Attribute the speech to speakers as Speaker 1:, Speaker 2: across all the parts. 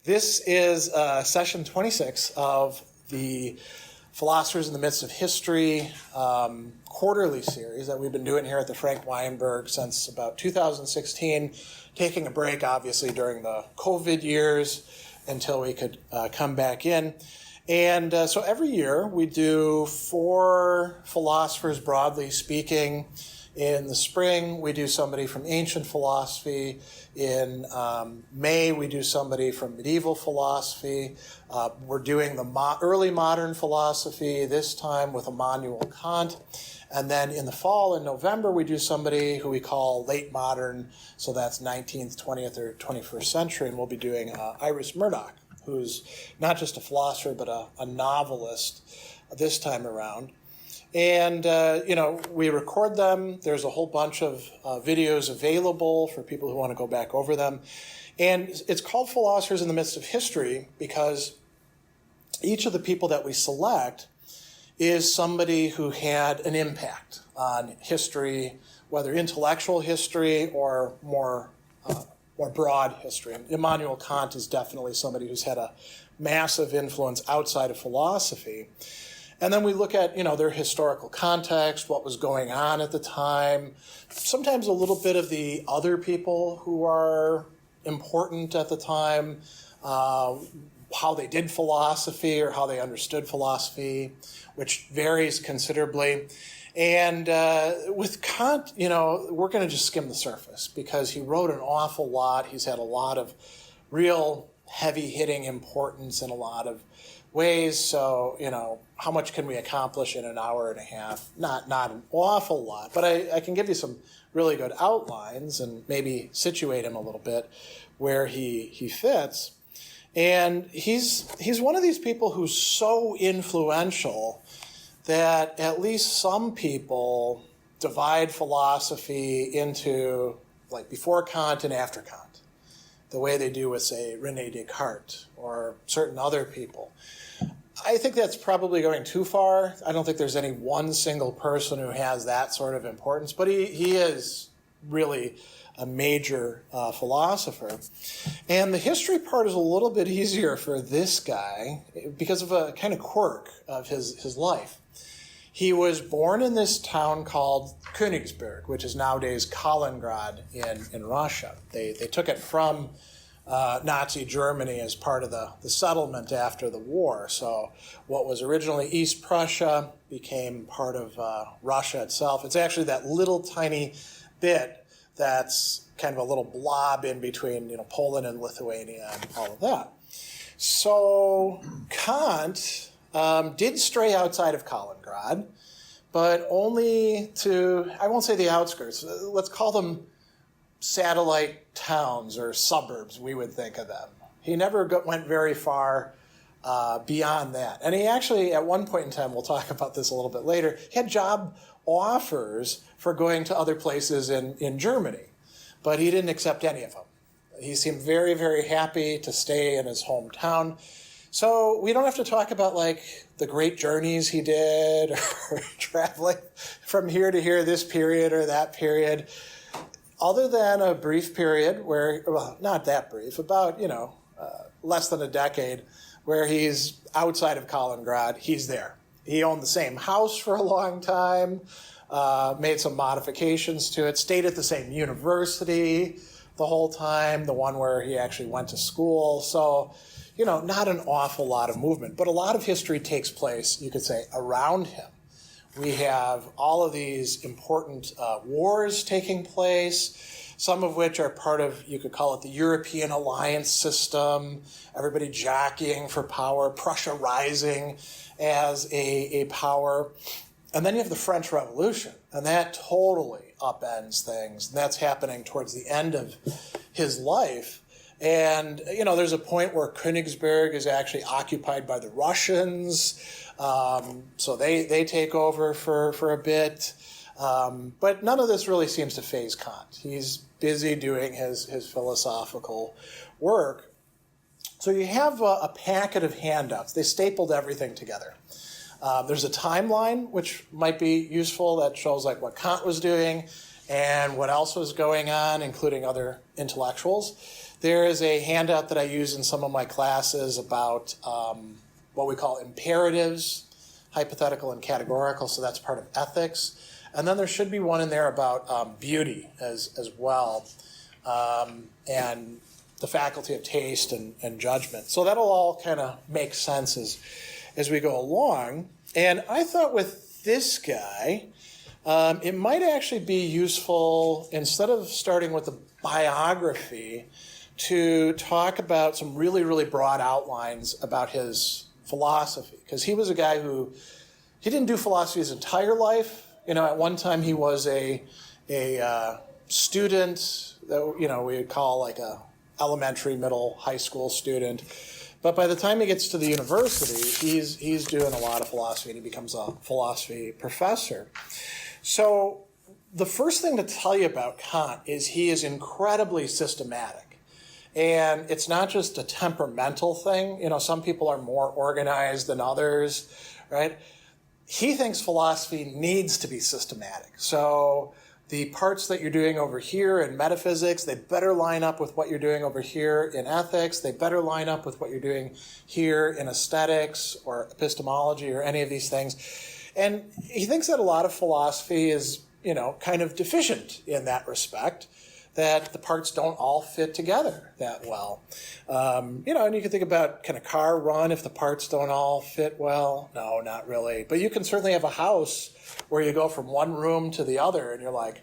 Speaker 1: This is session 26 of the Philosophers in the Midst of History quarterly series that we've been doing here at the Frank Weinberg since about 2016, taking a break, obviously, during the COVID years until we could come back in. And so every year we do 4 philosophers, broadly speaking. In the spring, we do somebody from ancient philosophy. In May, we do somebody from medieval philosophy. We're doing the early modern philosophy, this time with Immanuel Kant. And then in the fall, in November, we do somebody who we call late modern, so that's 19th, 20th, or 21st century, and we'll be doing Iris Murdoch, who's not just a philosopher, but a novelist this time around. And, we record them. There's a whole bunch of videos available for people who want to go back over them. And it's called Philosophers in the Midst of History because each of the people that we select is somebody who had an impact on history, whether intellectual history or more broad history. And Immanuel Kant is definitely somebody who's had a massive influence outside of philosophy. And then we look at, their historical context, what was going on at the time, sometimes a little bit of the other people who are important at the time, how they did philosophy or how they understood philosophy, which varies considerably. And with Kant, we're going to just skim the surface because he wrote an awful lot. He's had a lot of real heavy-hitting importance in a lot of ways. So, how much can we accomplish in an hour and a half? Not an awful lot, but I can give you some really good outlines and maybe situate him a little bit where he fits. And he's one of these people who's so influential that at least some people divide philosophy into like before Kant and after Kant, the way they do with, say, René Descartes or certain other people. I think that's probably going too far. I don't think there's any one single person who has that sort of importance, but he is really a major philosopher. And the history part is a little bit easier for this guy because of a kind of quirk of his life. He was born in this town called Königsberg, which is nowadays Kaliningrad in Russia. They took it from Nazi Germany as part of the settlement after the war. So what was originally East Prussia became part of Russia itself. It's actually that little tiny bit that's kind of a little blob in between Poland and Lithuania and all of that. So Kant did stray outside of Kaliningrad, but only to, I won't say the outskirts, let's call them satellite towns or suburbs, we would think of them. He never went very far beyond that. And he actually, at one point in time, we'll talk about this a little bit later, he had job offers for going to other places in Germany, but he didn't accept any of them. He seemed very, very happy to stay in his hometown. So we don't have to talk about like the great journeys he did or traveling from here to here, this period or that period. Other than a brief period where, well, not that brief, about, less than a decade, where he's outside of Kaliningrad, he's there. He owned the same house for a long time, made some modifications to it, stayed at the same university the whole time, the one where he actually went to school. So, not an awful lot of movement, but a lot of history takes place, you could say, around him. We have all of these important wars taking place, some of which are part of, you could call it the European alliance system, everybody jockeying for power, Prussia rising as a power. And then you have the French Revolution, and that totally upends things. That's happening towards the end of his life. And, there's a point where Königsberg is actually occupied by the Russians. So they take over for a bit. But none of this really seems to faze Kant. He's busy doing his philosophical work. So you have a packet of handouts. They stapled everything together. There's a timeline, which might be useful, that shows like what Kant was doing. and what else was going on, including other intellectuals. There is a handout that I use in some of my classes about what we call imperatives, hypothetical and categorical, so that's part of ethics. And then there should be one in there about beauty as well, and the faculty of taste and judgment. So that'll all kind of make sense as we go along. And I thought with this guy, it might actually be useful, instead of starting with the biography, to talk about some really, really broad outlines about his philosophy. Because he was a guy who, he didn't do philosophy his entire life. At one time he was a student that, we would call like a elementary, middle, high school student. But by the time he gets to the university, he's doing a lot of philosophy, and he becomes a philosophy professor. So the first thing to tell you about Kant is he is incredibly systematic. And it's not just a temperamental thing. Some people are more organized than others, right? He thinks philosophy needs to be systematic. So the parts that you're doing over here in metaphysics, they better line up with what you're doing over here in ethics. They better line up with what you're doing here in aesthetics or epistemology or any of these things. And he thinks that a lot of philosophy is, kind of deficient in that respect, that the parts don't all fit together that well. And you can think about, can a car run if the parts don't all fit well? No, not really. But you can certainly have a house where you go from one room to the other and you're like,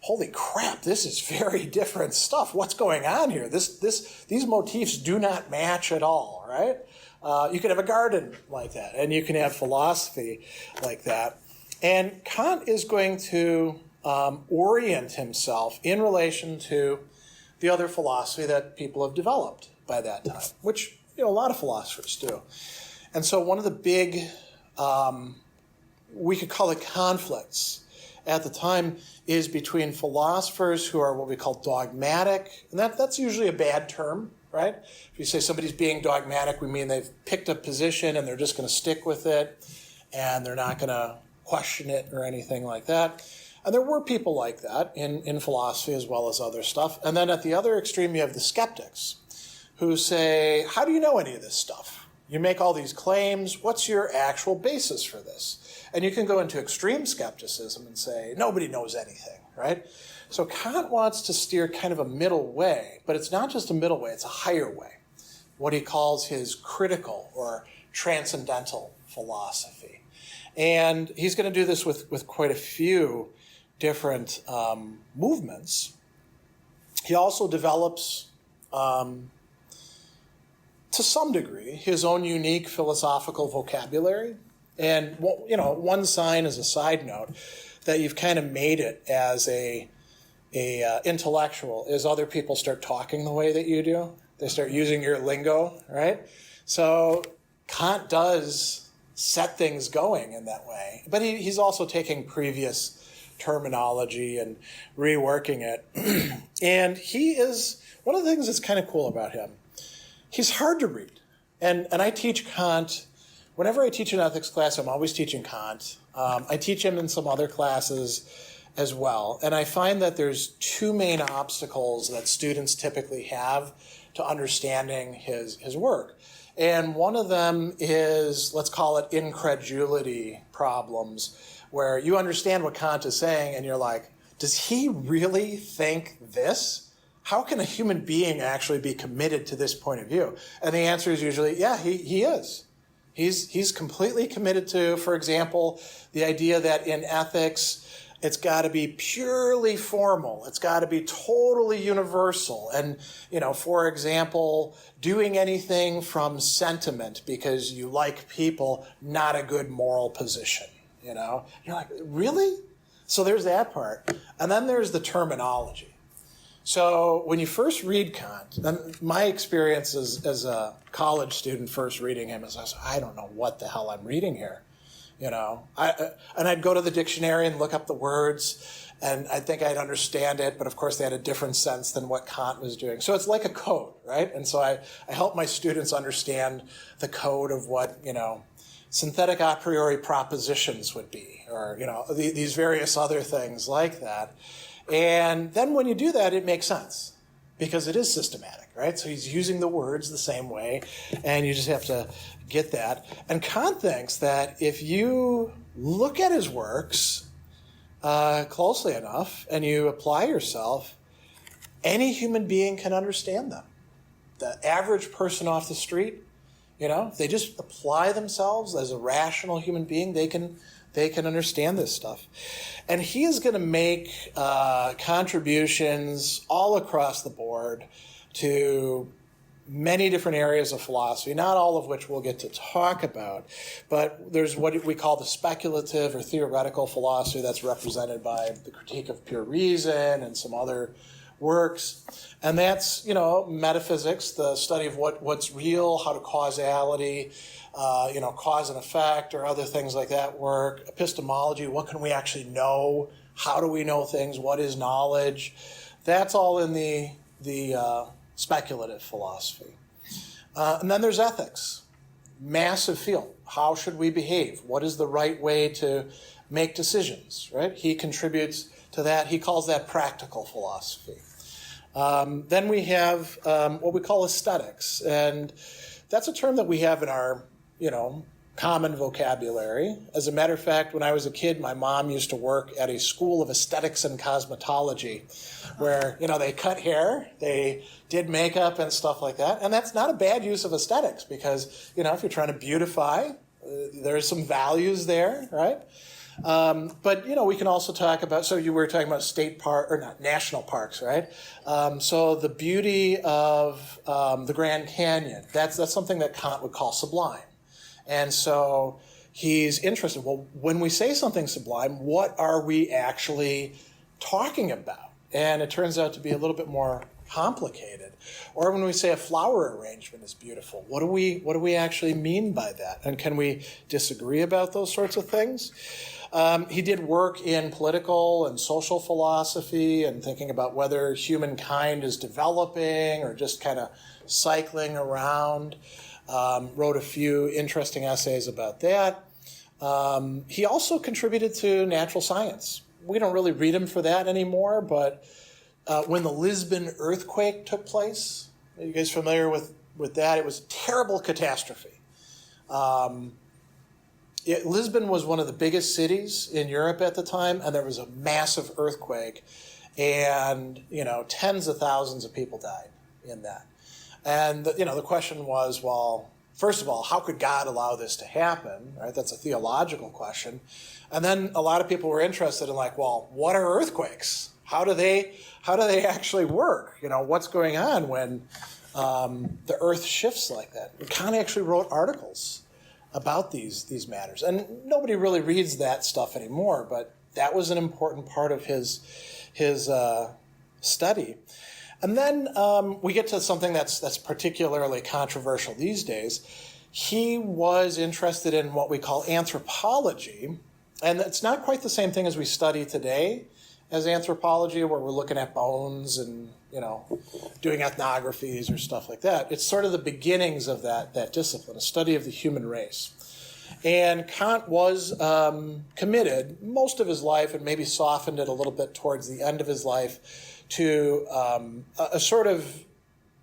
Speaker 1: holy crap, this is very different stuff. What's going on here? These motifs do not match at all, right? You can have a garden like that, and you can have philosophy like that. And Kant is going to orient himself in relation to the other philosophy that people have developed by that time, which a lot of philosophers do. And so one of the big, we could call it conflicts at the time, is between philosophers who are what we call dogmatic, and that's usually a bad term, right? If you say somebody's being dogmatic, we mean they've picked a position and they're just going to stick with it, and they're not going to question it or anything like that. And there were people like that in philosophy as well as other stuff. And then at the other extreme, you have the skeptics who say, how do you know any of this stuff? You make all these claims. What's your actual basis for this? And you can go into extreme skepticism and say, nobody knows anything, right? So Kant wants to steer kind of a middle way, but it's not just a middle way, it's a higher way, what he calls his critical or transcendental philosophy. And he's going to do this with quite a few different movements. He also develops, to some degree, his own unique philosophical vocabulary. And one sign as a side note that you've kind of made it as a intellectual is other people start talking the way that you do. They start using your lingo, right? So Kant does set things going in that way. But he's also taking previous terminology and reworking it. And he is, one of the things that's kind of cool about him, he's hard to read. And I teach Kant. Whenever I teach an ethics class, I'm always teaching Kant. I teach him in some other classes as well. And I find that there's two main obstacles that students typically have to understanding his work. And one of them is, let's call it incredulity problems, where you understand what Kant is saying and you're like, does he really think this? How can a human being actually be committed to this point of view? And the answer is usually, yeah, he is. He's completely committed to, for example, the idea that in ethics, it's got to be purely formal. It's got to be totally universal. And, for example, doing anything from sentiment because you like people, not a good moral position, You're like, really? So there's that part. And then there's the terminology. So when you first read Kant, and my experience as a college student first reading him is I don't know what the hell I'm reading here. And I'd go to the dictionary and look up the words, and I think I'd understand it, but of course they had a different sense than what Kant was doing. So it's like a code, right? And so I help my students understand the code of what, synthetic a priori propositions would be, or, these various other things like that. And then when you do that, it makes sense because it is systematic, right? So he's using the words the same way, and you just have to get that. And Kant thinks that if you look at his works closely enough and you apply yourself, any human being can understand them. The average person off the street, if they just apply themselves as a rational human being, they can understand this stuff. And he is going to make contributions all across the board to many different areas of philosophy, not all of which we'll get to talk about. But there's what we call the speculative or theoretical philosophy that's represented by the Critique of Pure Reason and some other works. And that's, metaphysics, the study of what's real, how do causality, cause and effect or other things like that work. Epistemology, what can we actually know? How do we know things? What is knowledge? That's all in the speculative philosophy. And then there's ethics, massive field. How should we behave? What is the right way to make decisions, right? He contributes to that. He calls that practical philosophy. Then we have what we call aesthetics, and that's a term that we have in our, common vocabulary. As a matter of fact, when I was a kid, my mom used to work at a school of aesthetics and cosmetology where, they cut hair, they did makeup and stuff like that. And that's not a bad use of aesthetics because, if you're trying to beautify, there's some values there, right? But, we can also talk about, so you were talking about national parks, right? So the beauty of the Grand Canyon, that's something that Kant would call sublime. And so he's interested, well, when we say something sublime, what are we actually talking about? And it turns out to be a little bit more complicated. Or when we say a flower arrangement is beautiful, what do we actually mean by that? And can we disagree about those sorts of things? He did work in political and social philosophy and thinking about whether humankind is developing or just kind of cycling around. Wrote a few interesting essays about that. He also contributed to natural science. We don't really read him for that anymore, but when the Lisbon earthquake took place, are you guys familiar with that? It was a terrible catastrophe. Lisbon was one of the biggest cities in Europe at the time, and there was a massive earthquake, and tens of thousands of people died in that. And the question was, well, first of all, how could God allow this to happen? Right? That's a theological question. And then a lot of people were interested in well, what are earthquakes? How do they actually work? What's going on when the earth shifts like that? Kant actually wrote articles about these matters. And nobody really reads that stuff anymore, but that was an important part of his study. And then we get to something that's particularly controversial these days. He was interested in what we call anthropology, and it's not quite the same thing as we study today as anthropology, where we're looking at bones and doing ethnographies or stuff like that. It's sort of the beginnings of that discipline, a study of the human race. And Kant was committed most of his life, and maybe softened it a little bit towards the end of his life, to a sort of,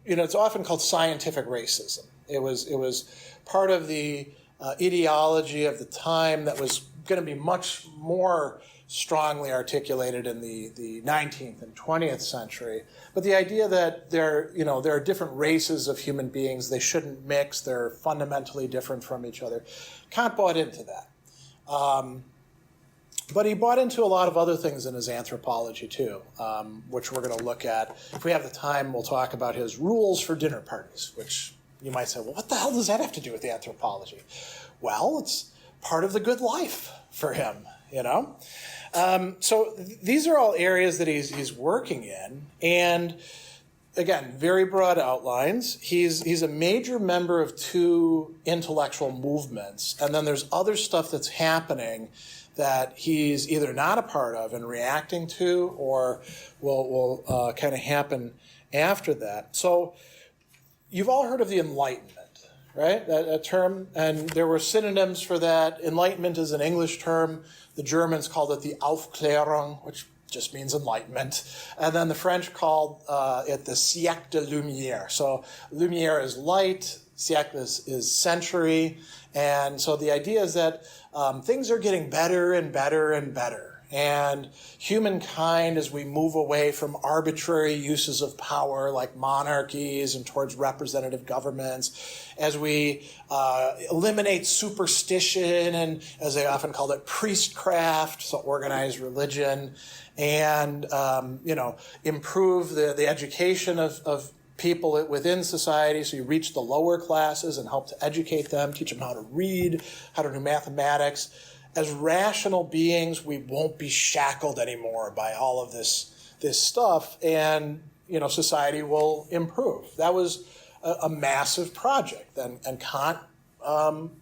Speaker 1: it's often called scientific racism. It was part of the ideology of the time that was going to be much more strongly articulated in the 19th and 20th century. But the idea that there are different races of human beings, they shouldn't mix, they're fundamentally different from each other. Kant bought into that. But he bought into a lot of other things in his anthropology too, which we're going to look at. If we have the time, we'll talk about his rules for dinner parties, which you might say, well, what the hell does that have to do with anthropology? Well, it's part of the good life for him, So these are all areas that he's working in. And again, very broad outlines. He's a major member of two intellectual movements. And then there's other stuff that's happening that he's either not a part of and reacting to, or will kind of happen after that. So you've all heard of the Enlightenment, right? That term, and there were synonyms for that. Enlightenment is an English term. The Germans called it the Aufklärung, which just means enlightenment. And then the French called it the siècle de lumière. So lumière is light, siècle is century. And so the idea is that things are getting better and better and better. And humankind, as we move away from arbitrary uses of power like monarchies and towards representative governments, as we eliminate superstition and, as they often called it, priestcraft, so organized religion, and improve the education of people within society, so you reach the lower classes and help to educate them, teach them how to read, how to do mathematics. As rational beings, we won't be shackled anymore by all of this stuff, and society will improve. That was a massive project, and Kant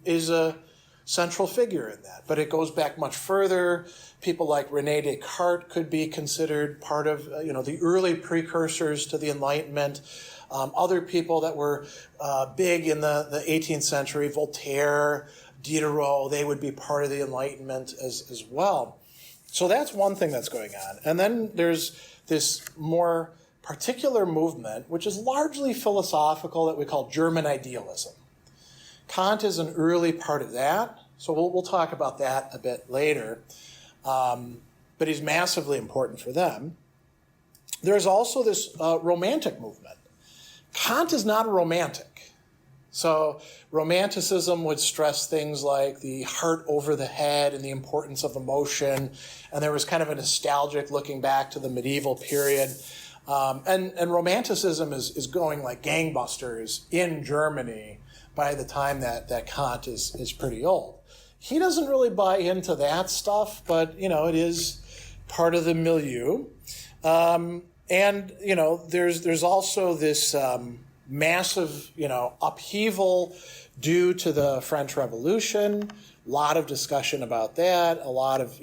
Speaker 1: is a central figure in that. But it goes back much further. People like René Descartes could be considered part of the early precursors to the Enlightenment. Other people that were big in the 18th century, Voltaire, Diderot, they would be part of the Enlightenment as well. So that's one thing that's going on. And then there's this more particular movement, which is largely philosophical, that we call German idealism. Kant is an early part of that, so we'll talk about that a bit later. But he's massively important for them. There's also this romantic movement. Kant is not a romantic. So Romanticism would stress things like the heart over the head and the importance of emotion. And there was kind of a nostalgic looking back to the medieval period. And Romanticism is going like gangbusters in Germany by the time that Kant is pretty old. He doesn't really buy into that stuff, but, it is part of the milieu. And, there's also this massive, upheaval due to the French Revolution. A lot of discussion about that. A lot of,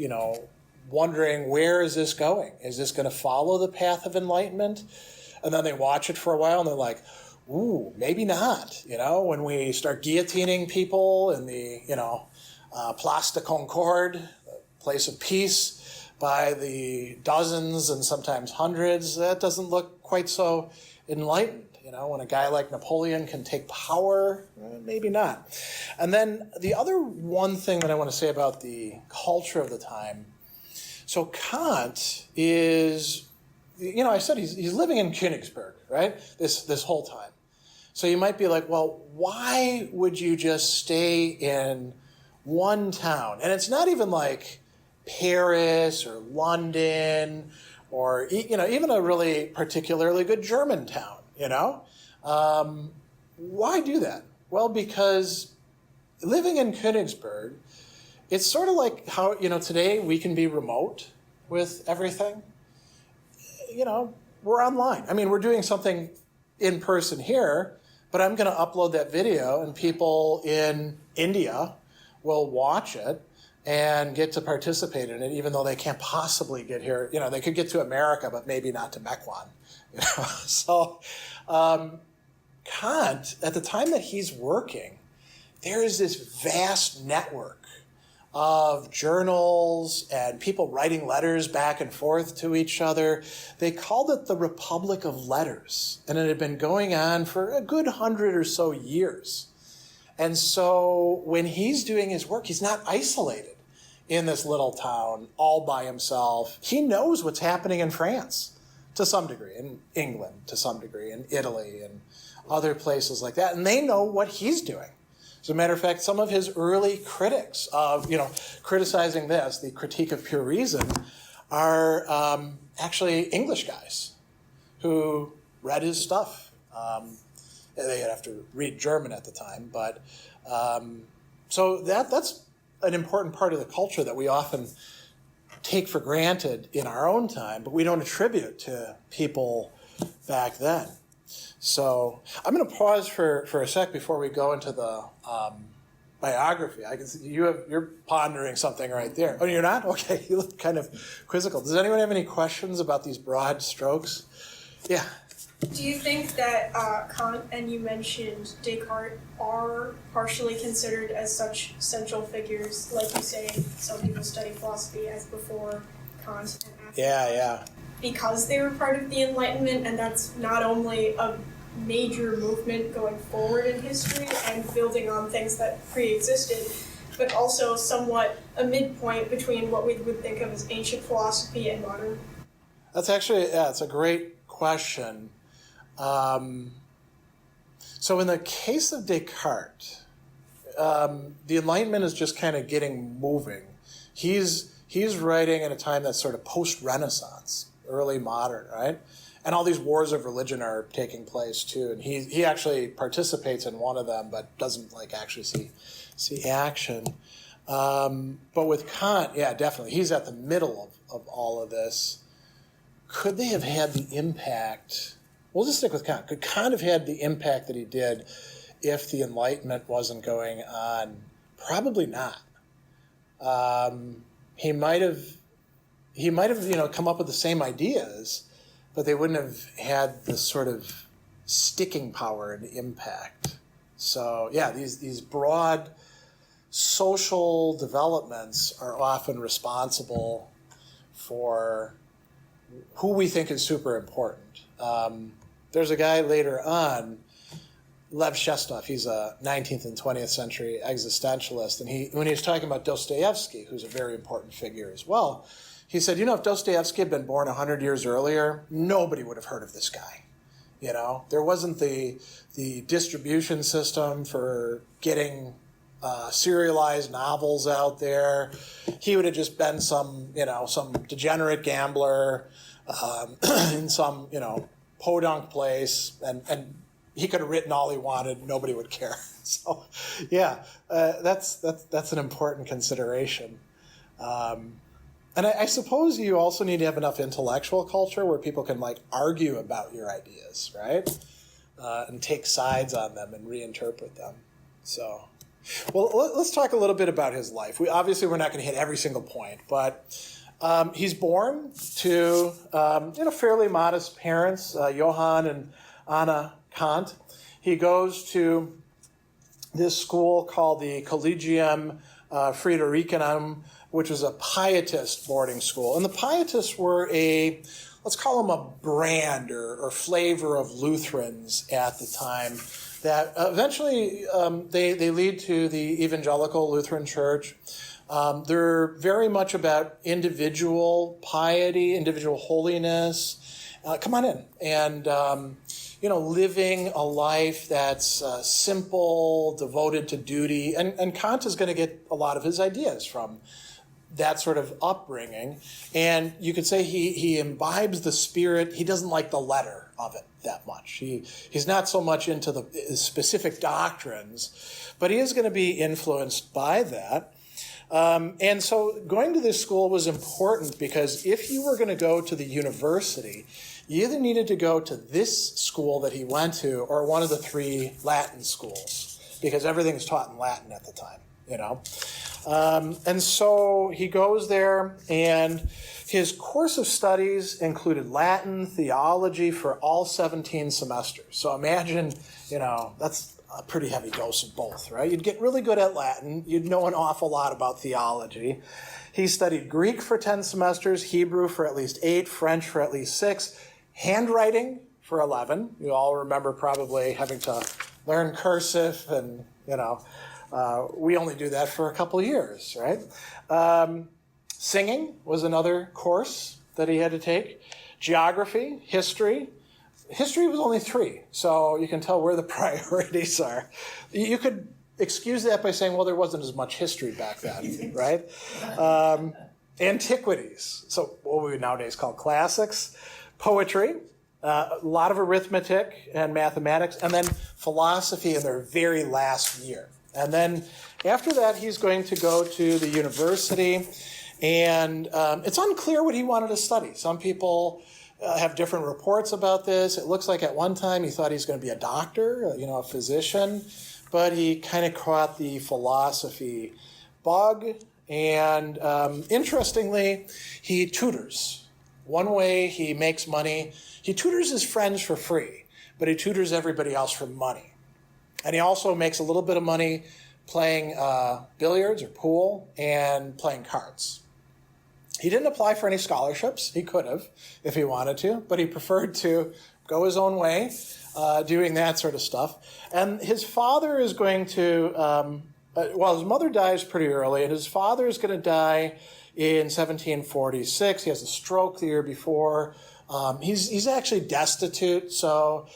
Speaker 1: wondering, where is this going? Is this going to follow the path of enlightenment? And then they watch it for a while and they're like, ooh, maybe not. When we start guillotining people in the, Place de Concorde, the place of peace, by the dozens and sometimes hundreds, that doesn't look quite so enlightened. When a guy like Napoleon can take power, maybe not. And then the other one thing that I want to say about the culture of the time, so Kant is, I said he's living in Königsberg, right? This whole time. So you might be like, well, why would you just stay in one town? And it's not even like Paris or London or, even a really particularly good German town. Why do that? Well, because living in Königsberg, it's sort of like how, today we can be remote with everything. We're online. I mean, we're doing something in person here, but I'm going to upload that video and people in India will watch it and get to participate in it, even though they can't possibly get here. They could get to America, but maybe not to Mequon. So Kant, at the time that he's working, there is this vast network of journals and people writing letters back and forth to each other. They called it the Republic of Letters, and it had been going on for a good 100 or so years. And so when he's doing his work, he's not isolated in this little town all by himself. He knows what's happening in France to some degree, in England to some degree, in Italy and other places like that. And they know what he's doing. As a matter of fact, some of his early critics of, criticizing this, the critique of pure reason, are actually English guys who read his stuff. They have to read German at the time, but so that's an important part of the culture that we often take for granted in our own time, but we don't attribute to people back then. So I'm going to pause for a sec before we go into the biography. I can see you're pondering something right there. Oh, you're not? Okay, you look kind of quizzical. Does anyone have any questions about these broad strokes? Yeah.
Speaker 2: Do you think that Kant and you mentioned Descartes are partially considered as such central figures? Like you say, some people study philosophy as before Kant and after
Speaker 1: Yeah.
Speaker 2: because they were part of the Enlightenment, and that's not only a major movement going forward in history and building on things that pre-existed, but also somewhat a midpoint between what we would think of as ancient philosophy and modern.
Speaker 1: That's actually, it's a great question. So in the case of Descartes, the Enlightenment is just kind of getting moving. He's writing in a time that's sort of post-Renaissance, early modern, right? And all these wars of religion are taking place too. And he actually participates in one of them, but doesn't actually see action. But with Kant, yeah, definitely, he's at the middle of all of this. Could they have had the impact? We'll just stick with Kant. Could Kant have had the impact that he did if the Enlightenment wasn't going on? Probably not. He might have, come up with the same ideas, but they wouldn't have had the sort of sticking power and impact. So yeah, these broad social developments are often responsible for who we think is super important. There's a guy later on, Lev Shestov, he's a 19th and 20th century existentialist, and when he was talking about Dostoevsky, who's a very important figure as well, he said, if Dostoevsky had been born 100 years earlier, nobody would have heard of this guy. There wasn't the distribution system for getting serialized novels out there. He would have just been some degenerate gambler in some, podunk place, and he could have written all he wanted. Nobody would care. So, yeah, that's an important consideration. And I suppose you also need to have enough intellectual culture where people can argue about your ideas, right? And take sides on them and reinterpret them. So, well, let's talk a little bit about his life. We're not going to hit every single point, but he's born to fairly modest parents, Johann and Anna Kant. He goes to this school called the Collegium Fridericianum, which was a pietist boarding school. And the pietists were let's call them a brand or flavor of Lutherans at the time that eventually they lead to the evangelical Lutheran Church. They're very much about individual piety, individual holiness. Come on in. And, living a life that's simple, devoted to duty. And Kant is going to get a lot of his ideas from that sort of upbringing. And you could say he imbibes the spirit. He doesn't like the letter of it that much. He's not so much into the specific doctrines, but he is going to be influenced by that. And so going to this school was important because if you were going to go to the university, you either needed to go to this school that he went to or one of the 3 Latin schools, because everything's taught in Latin at the time, And so he goes there, and his course of studies included Latin, theology for all 17 semesters. So imagine, that's a pretty heavy dose of both, right? You'd get really good at Latin. You'd know an awful lot about theology. He studied Greek for 10 semesters, Hebrew for at least 8, French for at least 6, handwriting for 11. You all remember probably having to learn cursive, and, we only do that for a couple of years, right? Singing was another course that he had to take. Geography, history. History was only 3, so you can tell where the priorities are. You could excuse that by saying, well, there wasn't as much history back then, right? Antiquities, so what we would nowadays call classics. Poetry, a lot of arithmetic and mathematics, and then philosophy in their very last year. And then after that, he's going to go to the university, and it's unclear what he wanted to study. Some people have different reports about this. It looks like at one time he thought he was going to be a doctor, a physician, but he kind of caught the philosophy bug. And interestingly, he tutors. One way he makes money, he tutors his friends for free, but he tutors everybody else for money. And he also makes a little bit of money playing billiards or pool and playing cards. He didn't apply for any scholarships. He could have if he wanted to, but he preferred to go his own way, doing that sort of stuff. And his father is going to, his mother dies pretty early, and his father is going to die in 1746. He has a stroke the year before. He's actually destitute, so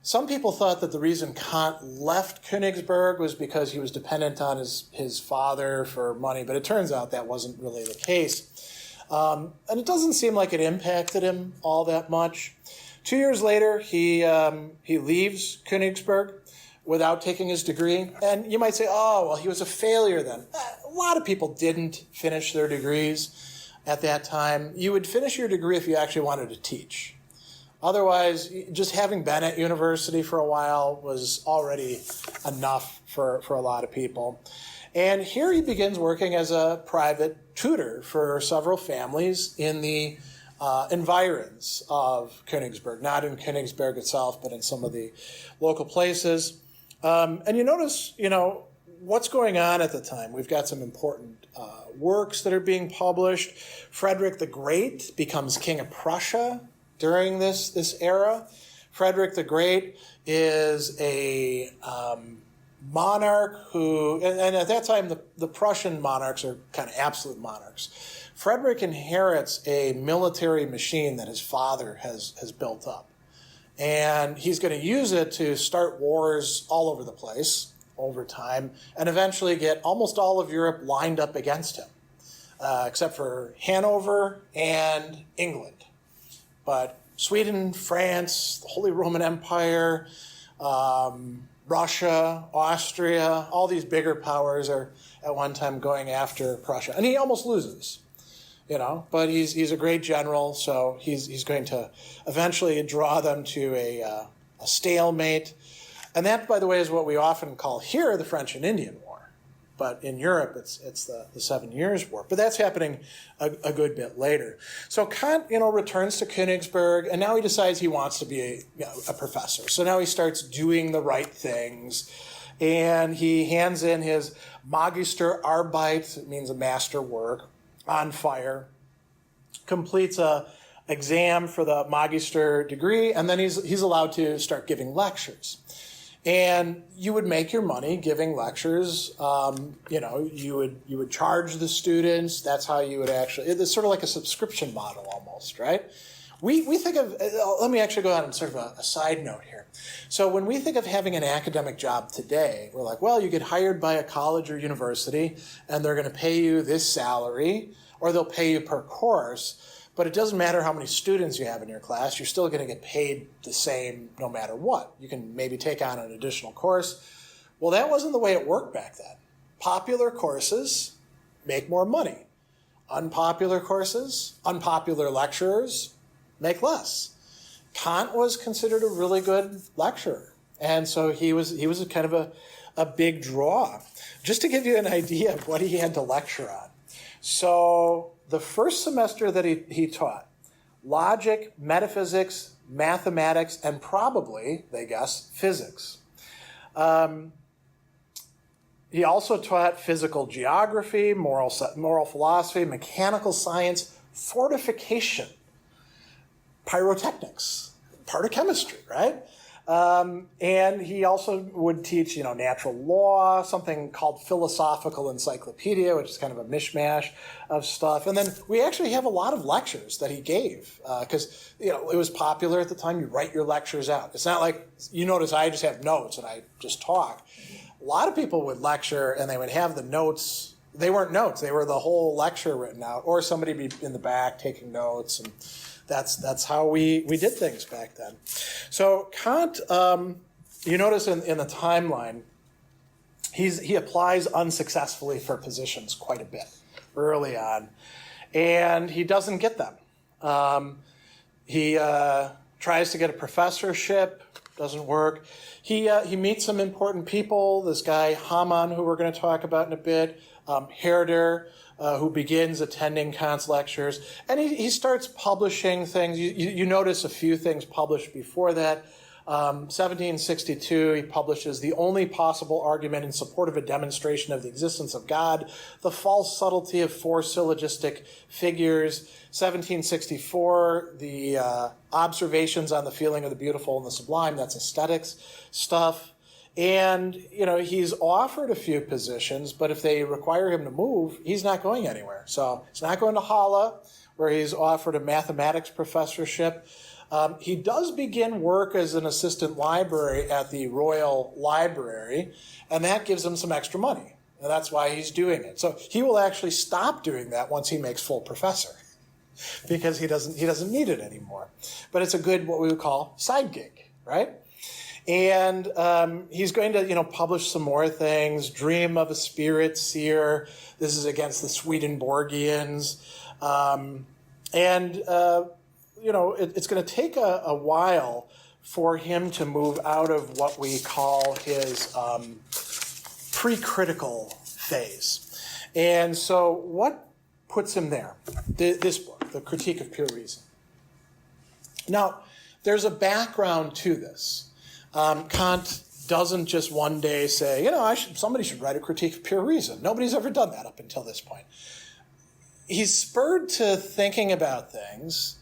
Speaker 1: some people thought that the reason Kant left Königsberg was because he was dependent on his father for money, but it turns out that wasn't really the case. And it doesn't seem like it impacted him all that much. 2 years later, he leaves Königsberg without taking his degree. And you might say, oh, well, he was a failure then. A lot of people didn't finish their degrees at that time. You would finish your degree if you actually wanted to teach. Otherwise, just having been at university for a while was already enough for a lot of people. And here he begins working as a private tutor for several families in the environs of Königsberg, not in Königsberg itself, but in some of the local places. And you notice, what's going on at the time. We've got some important works that are being published. Frederick the Great becomes King of Prussia during this era. Frederick the Great is a monarch who, and at that time, the Prussian monarchs are kind of absolute monarchs. Frederick inherits a military machine that his father has built up. And he's going to use it to start wars all over the place over time and eventually get almost all of Europe lined up against him, except for Hanover and England. But Sweden, France, the Holy Roman Empire, Russia, Austria, all these bigger powers are at one time going after Prussia. And he almost loses, but he's a great general, so he's going to eventually draw them to a stalemate. And that, by the way, is what we often call here the French and Indian War. But in Europe, it's the 7 Years' War. But that's happening a good bit later. So Kant, returns to Königsberg, and now he decides he wants to be a professor. So now he starts doing the right things, and he hands in his Magisterarbeit, it means a master work, on fire, completes a exam for the Magister degree, and then he's allowed to start giving lectures. And you would make your money giving lectures. You would charge the students. That's how you would actually. It's sort of like a subscription model almost, right? We think of. Let me actually go out on sort of a side note here. So when we think of having an academic job today, we're like, well, you get hired by a college or university, and they're going to pay you this salary, or they'll pay you per course. But it doesn't matter how many students you have in your class, you're still going to get paid the same no matter what. You can maybe take on an additional course. Well, that wasn't the way it worked back then. Popular courses make more money. Unpopular courses, unpopular lecturers make less. Kant was considered a really good lecturer. And so he was a kind of a big draw. Just to give you an idea of what he had to lecture on. So the first semester that he taught, logic, metaphysics, mathematics, and probably, they guess, physics. He also taught physical geography, moral philosophy, mechanical science, fortification, pyrotechnics, part of chemistry, right? And he also would teach, natural law, something called philosophical encyclopedia, which is kind of a mishmash of stuff. And then we actually have a lot of lectures that he gave because, it was popular at the time. You write your lectures out. It's not like, you notice I just have notes and I just talk. A lot of people would lecture and they would have the notes. They weren't notes. They were the whole lecture written out, or somebody be in the back taking notes, and that's how we did things back then. So Kant, you notice in the timeline, he applies unsuccessfully for positions quite a bit early on, and he doesn't get them. He tries to get a professorship, doesn't work. He meets some important people. This guy Hamann, who we're going to talk about in a bit, Herder, who begins attending Kant's lectures, and he starts publishing things. You notice a few things published before that. 1762, he publishes The Only Possible Argument in Support of a Demonstration of the Existence of God, The False Subtlety of Four Syllogistic Figures. 1764, the Observations on the Feeling of the Beautiful and the Sublime, that's aesthetics stuff. And, he's offered a few positions, but if they require him to move, he's not going anywhere. So he's not going to Halle, where he's offered a mathematics professorship. He does begin work as an assistant library at the Royal Library, and that gives him some extra money. And that's why he's doing it. So he will actually stop doing that once he makes full professor, because he doesn't need it anymore. But it's a good, what we would call, side gig, right? And he's going to, publish some more things. Dream of a Spirit Seer. This is against the Swedenborgians. It's going to take a while for him to move out of what we call his pre-critical phase. And so what puts him there? This book, The Critique of Pure Reason. Now, there's a background to this. Kant doesn't just one day say, somebody should write a critique of pure reason. Nobody's ever done that up until this point. He's spurred to thinking about things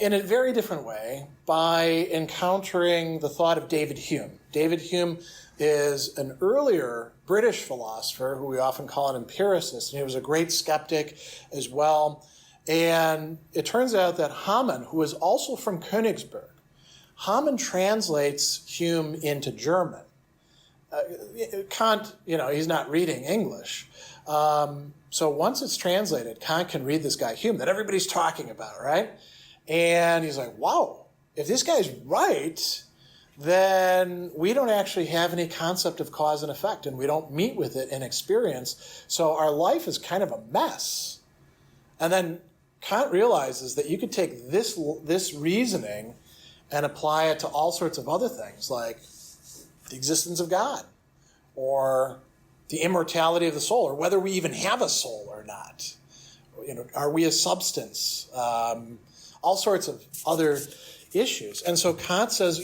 Speaker 1: in a very different way by encountering the thought of David Hume. David Hume is an earlier British philosopher who we often call an empiricist, and he was a great skeptic as well. And it turns out that Hamann, who is also from Königsberg, Hamann translates Hume into German. Kant, he's not reading English. So once it's translated, Kant can read this guy Hume that everybody's talking about, right? And he's like, wow, if this guy's right, then we don't actually have any concept of cause and effect, and we don't meet with it in experience. So our life is kind of a mess. And then Kant realizes that you could take this reasoning and apply it to all sorts of other things, like the existence of God, or the immortality of the soul, or whether we even have a soul or not. Are we a substance? All sorts of other issues. And so Kant says,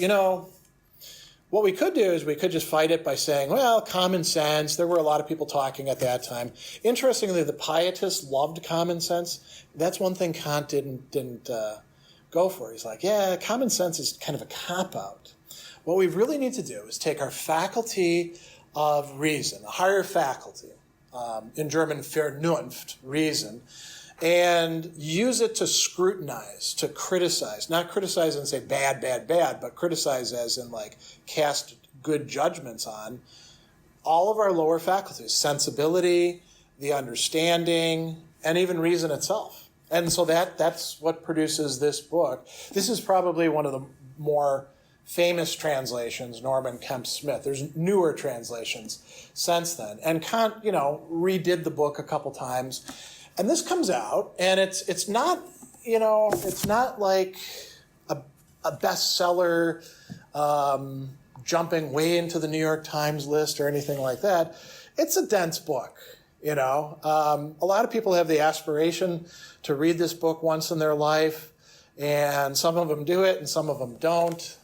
Speaker 1: what we could do is we could just fight it by saying, well, common sense. There were a lot of people talking at that time. Interestingly, the pietists loved common sense. That's one thing Kant didn't go for. He's like, yeah, common sense is kind of a cop-out. What we really need to do is take our faculty of reason, a higher faculty, in German Vernunft, reason, and use it to scrutinize, to criticize. Not criticize and say bad, bad, bad, but criticize as in cast good judgments on all of our lower faculties, sensibility, the understanding, and even reason itself. And so that's what produces this book. This is probably one of the more famous translations, Norman Kemp Smith. There's newer translations since then. And Kant, redid the book a couple times. And this comes out, and it's not like a bestseller jumping way into the New York Times list or anything like that. It's a dense book. A lot of people have the aspiration to read this book once in their life, and some of them do it and some of them don't.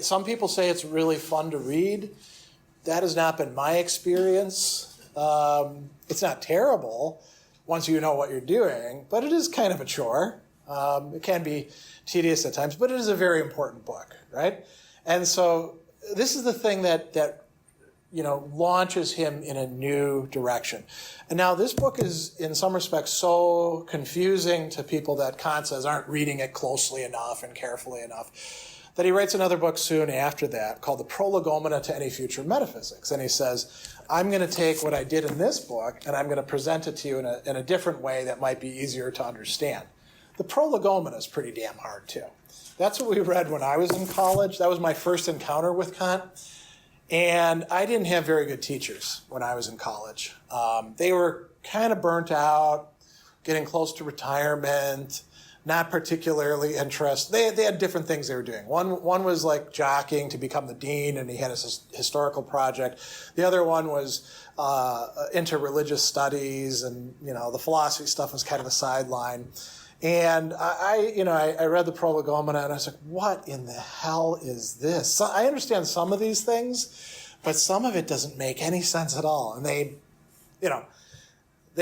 Speaker 1: Some people say it's really fun to read. That has not been my experience. It's not terrible once you know what you're doing, but it is kind of a chore. It can be tedious at times, but it is a very important book, right? And so this is the thing that launches him in a new direction. And now this book is, in some respects, so confusing to people that Kant says aren't reading it closely enough and carefully enough, that he writes another book soon after that called The Prolegomena to Any Future Metaphysics. And he says, I'm going to take what I did in this book and I'm going to present it to you in a different way that might be easier to understand. The Prolegomena is pretty damn hard, too. That's what we read when I was in college. That was my first encounter with Kant. And I didn't have very good teachers when I was in college. They were kind of burnt out, getting close to retirement, not particularly interested. They had different things they were doing. One was like jockeying to become the dean, and he had a historical project. The other one was into religious studies, and the philosophy stuff was kind of a sideline. And I read the Prolegomena and I was like, what in the hell is this? So I understand some of these things, but some of it doesn't make any sense at all. And they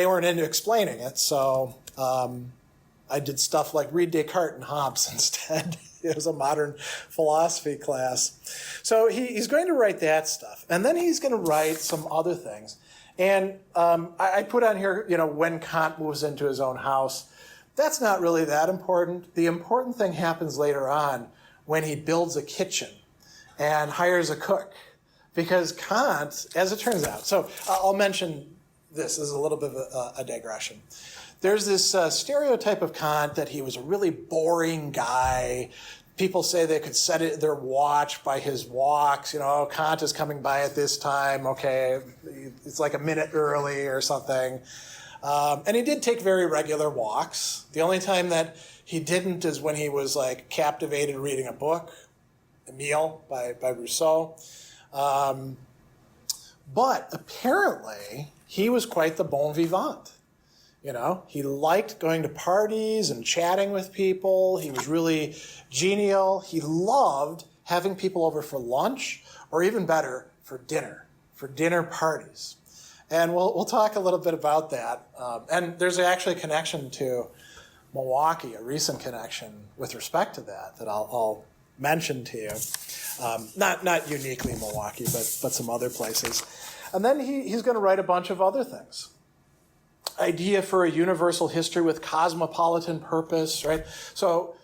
Speaker 1: weren't into explaining it. So I did stuff like read Descartes and Hobbes instead. It was a modern philosophy class. So he's going to write that stuff. And then he's going to write some other things. And I put on here, when Kant moves into his own house. That's not really that important. The important thing happens later on when he builds a kitchen and hires a cook. Because Kant, as it turns out, so I'll mention this is a little bit of a digression. There's this stereotype of Kant that he was a really boring guy. People say they could set their watch by his walks. Kant is coming by at this time. Okay, it's like a minute early or something. And he did take very regular walks. The only time that he didn't is when he was like captivated reading a book, Emile by Rousseau. But apparently he was quite the bon vivant. He liked going to parties and chatting with people. He was really genial. He loved having people over for lunch, or even better, for dinner parties. And we'll talk a little bit about that. And there's actually a connection to Milwaukee, a recent connection with respect to that I'll mention to you. Not uniquely Milwaukee, but some other places. And then he's going to write a bunch of other things. Idea for a universal history with cosmopolitan purpose, right? So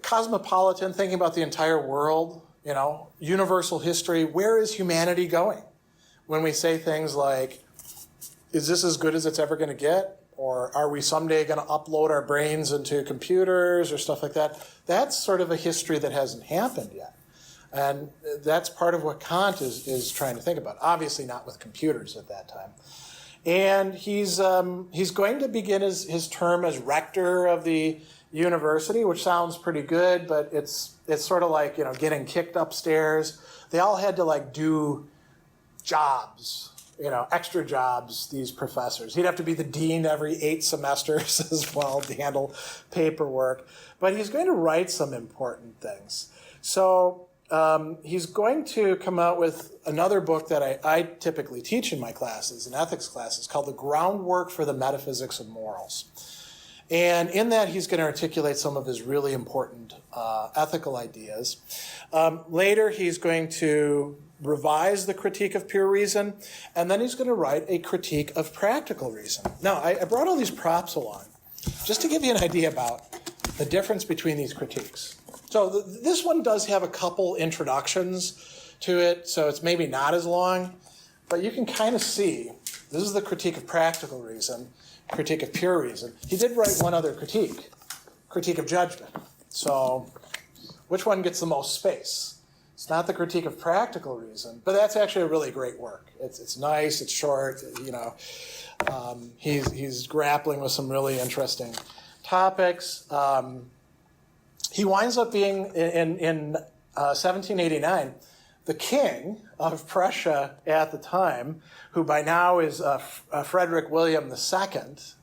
Speaker 1: cosmopolitan, thinking about the entire world, universal history. Where is humanity going? When we say things like, is this as good as it's ever going to get? Or are we someday going to upload our brains into computers or stuff like that? That's sort of a history that hasn't happened yet. And that's part of what Kant is trying to think about. Obviously not with computers at that time. And he's going to begin his term as rector of the university, which sounds pretty good, but it's sort of like, getting kicked upstairs. They all had to do jobs, extra jobs, these professors. He'd have to be the dean every 8 semesters as well to handle paperwork. But he's going to write some important things. So he's going to come out with another book that I typically teach in my classes, in ethics classes, called The Groundwork for the Metaphysics of Morals. And in that, he's going to articulate some of his really important ethical ideas. Later, he's going to revise the critique of pure reason, and then he's going to write a critique of practical reason. Now, I brought all these props along just to give you an idea about the difference between these critiques. So this one does have a couple introductions to it, so it's maybe not as long, but you can kind of see, this is the critique of practical reason, critique of pure reason. He did write one other critique of judgment. So which one gets the most space? It's not the critique of practical reason, but that's actually a really great work. It's nice, it's short, he's grappling with some really interesting topics. He winds up being, in 1789, the king of Prussia at the time, who by now is Frederick William II,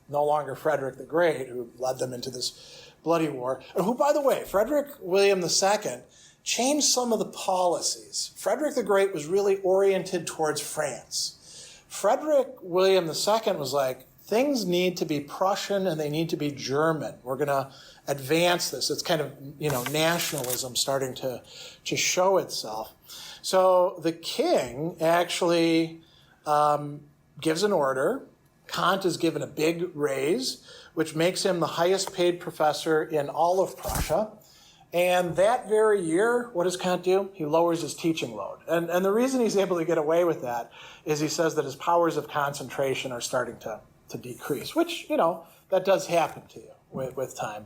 Speaker 1: no longer Frederick the Great, who led them into this bloody war. And who, by the way, Frederick William II changed some of the policies. Frederick the Great was really oriented towards France. Frederick William II was like, things need to be Prussian and they need to be German. We're going to advance this. It's kind of, nationalism starting to show itself. So the king actually gives an order. Kant is given a big raise, which makes him the highest paid professor in all of Prussia. And that very year, what does Kant do? He lowers his teaching load. And the reason he's able to get away with that is he says that his powers of concentration are starting to decrease, which, that does happen to you with time.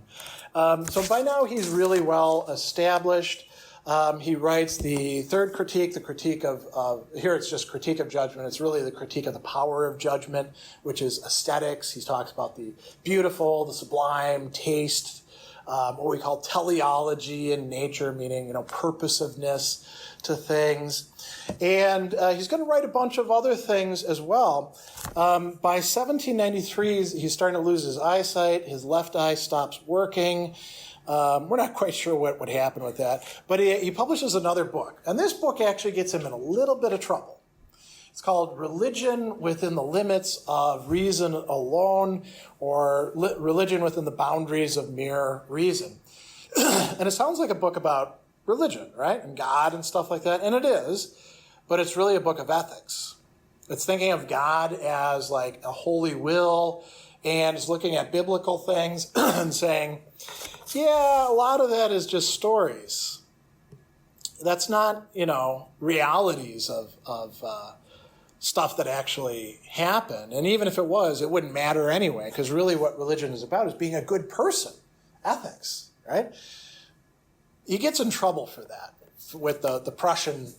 Speaker 1: So by now, he's really well established. He writes the third critique, the critique of here it's just critique of judgment. It's really the critique of the power of judgment, which is aesthetics. He talks about the beautiful, the sublime, taste, what we call teleology in nature, meaning, purposiveness, to things. And he's going to write a bunch of other things as well. By 1793, he's starting to lose his eyesight. His left eye stops working. We're not quite sure what would happen with that. But he publishes another book. And this book actually gets him in a little bit of trouble. It's called Religion Within the Limits of Reason Alone, or Religion Within the Boundaries of Mere Reason. And it sounds like a book about religion, right? And God and stuff like that. And it is. But it's really a book of ethics. It's thinking of God as like a holy will, and it's looking at biblical things and saying, yeah, a lot of that is just stories. That's not, realities of stuff that actually happened. And even if it was, it wouldn't matter anyway, because really what religion is about is being a good person, ethics, right? He gets in trouble for that with the Prussian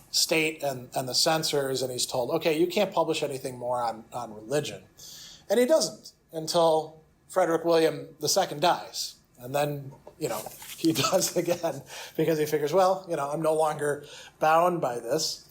Speaker 1: state and the censors, and he's told, okay, you can't publish anything more on religion. And he doesn't until Frederick William II dies. And then, he does again because he figures, well, I'm no longer bound by this.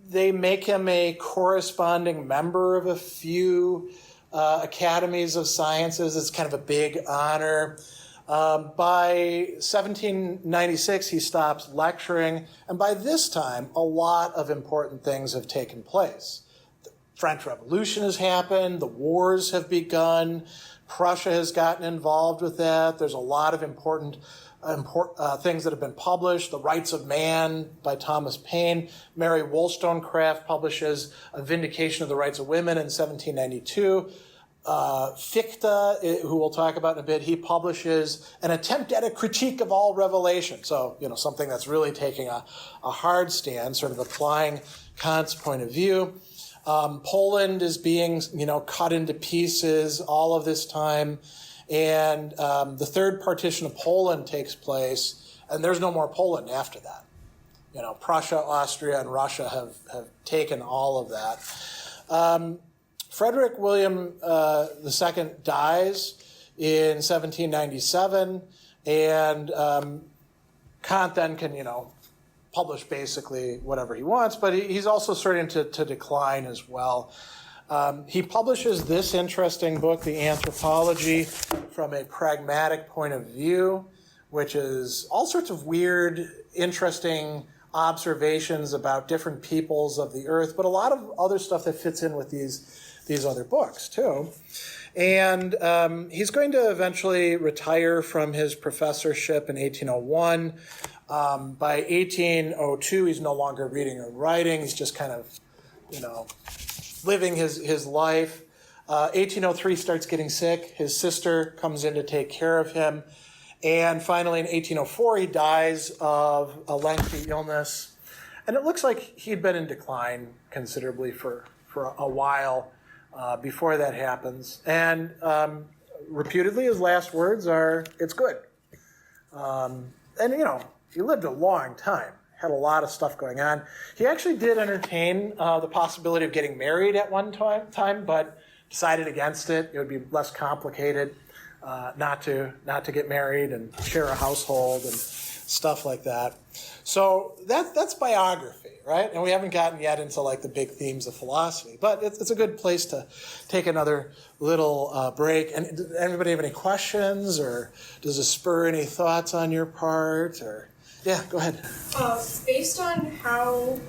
Speaker 1: They make him a corresponding member of a few academies of sciences. It's kind of a big honor. By 1796, he stops lecturing, and by this time, a lot of important things have taken place. The French Revolution has happened, the wars have begun, Prussia has gotten involved with that. There's a lot of important things that have been published. The Rights of Man by Thomas Paine. Mary Wollstonecraft publishes A Vindication of the Rights of Women in 1792. Fichte, who we'll talk about in a bit, he publishes An Attempt at a Critique of All Revelation. So, something that's really taking a hard stand, sort of applying Kant's point of view. Poland is being, cut into pieces all of this time. And the third partition of Poland takes place, and there's no more Poland after that. Prussia, Austria, and Russia have taken all of that. Frederick William II dies in 1797, and Kant then can, publish basically whatever he wants, but he's also starting to decline as well. He publishes this interesting book, The Anthropology, from a pragmatic point of view, which is all sorts of weird, interesting observations about different peoples of the earth, but a lot of other stuff that fits in with these other books, too. And he's going to eventually retire from his professorship in 1801. By 1802, he's no longer reading or writing. He's just kind of, living his life. 1803, starts getting sick. His sister comes in to take care of him. And finally, in 1804, he dies of a lengthy illness. And it looks like he'd been in decline considerably for a while before that happens. And reputedly, his last words are, "It's good." He lived a long time, had a lot of stuff going on. He actually did entertain the possibility of getting married at one time, but decided against it. It would be less complicated not to get married and share a household and stuff like that. So that's biography, right? And we haven't gotten yet into like the big themes of philosophy, but it's a good place to take another little break. And does anybody have any questions, or does it spur any thoughts on your part? Or yeah, go ahead.
Speaker 2: Based on how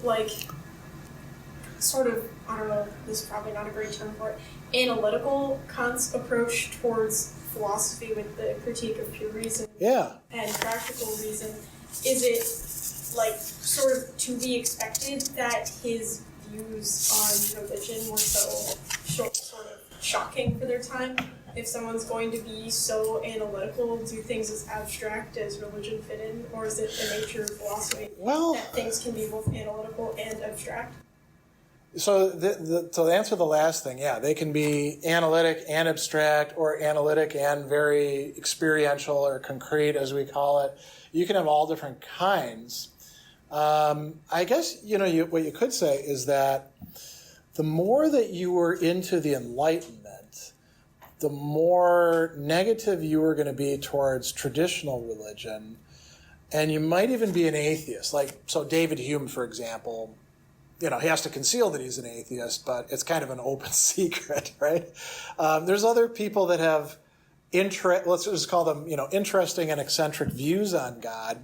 Speaker 2: sort of, I don't know, this is probably not a great term for it, analytical Kant's approach towards philosophy with the critique of pure reason and practical reason, is it sort of to be expected that his views on religion were so sort of shocking for their time? If someone's going to be so analytical, do things as abstract as religion fit in, or is it the nature of philosophy that things can be both analytical and abstract?
Speaker 1: So to answer the last thing, they can be analytic and abstract, or analytic and very experiential or concrete, as we call it. You can have all different kinds. I guess, what you could say is that the more that you were into the Enlightenment, the more negative you were going to be towards traditional religion, and you might even be an atheist. Like, so David Hume, for example, he has to conceal that he's an atheist, but it's kind of an open secret, right? There's other people that have let's just call them, interesting and eccentric views on God.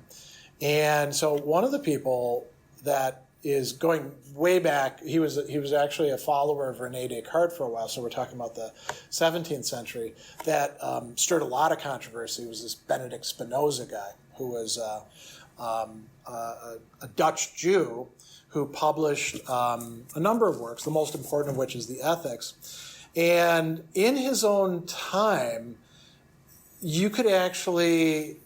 Speaker 1: And so one of the people that is going way back, he was actually a follower of René Descartes for a while, so we're talking about the 17th century, that stirred a lot of controversy. Was this Benedict Spinoza guy, who was a Dutch Jew who published a number of works, the most important of which is the Ethics. And in his own time, you could actually,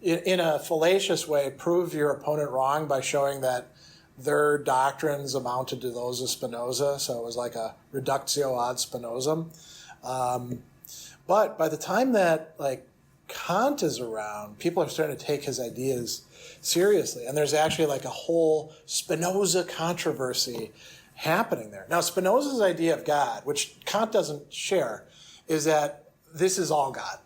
Speaker 1: in a fallacious way, prove your opponent wrong by showing that their doctrines amounted to those of Spinoza, so it was like a reductio ad Spinozam. But by the time that Kant is around, people are starting to take his ideas seriously, and there's actually a whole Spinoza controversy happening there. Now, Spinoza's idea of God, which Kant doesn't share, is that this is all God.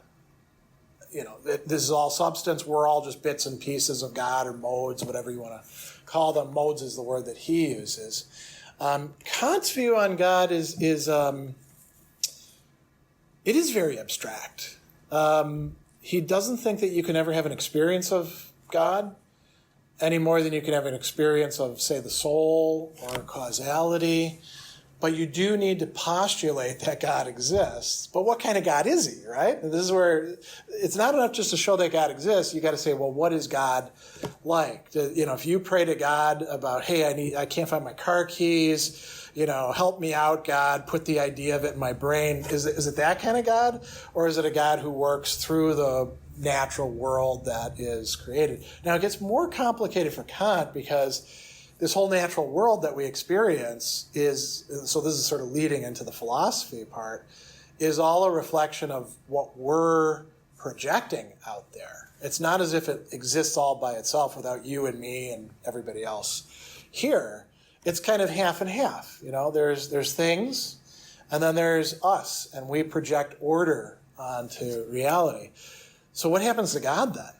Speaker 1: This is all substance. We're all just bits and pieces of God, or modes, whatever you want to call them. Modes is the word that he uses. Kant's view on God is very abstract. He doesn't think that you can ever have an experience of God any more than you can have an experience of, say, the soul or causality. But you do need to postulate that God exists. But what kind of God is he, right? And this is where it's not enough just to show that God exists. You got to say, well, what is God like? If you pray to God about, hey, I can't find my car keys, help me out, God, put the idea of it in my brain. Is it that kind of God? Or is it a God who works through the natural world that is created? Now, it gets more complicated for Kant because this whole natural world that we experience is, so this is sort of leading into the philosophy part, is all a reflection of what we're projecting out there. It's not as if it exists all by itself without you and me and everybody else here. It's kind of half and half. There's things, and then there's us, and we project order onto reality. So what happens to God then,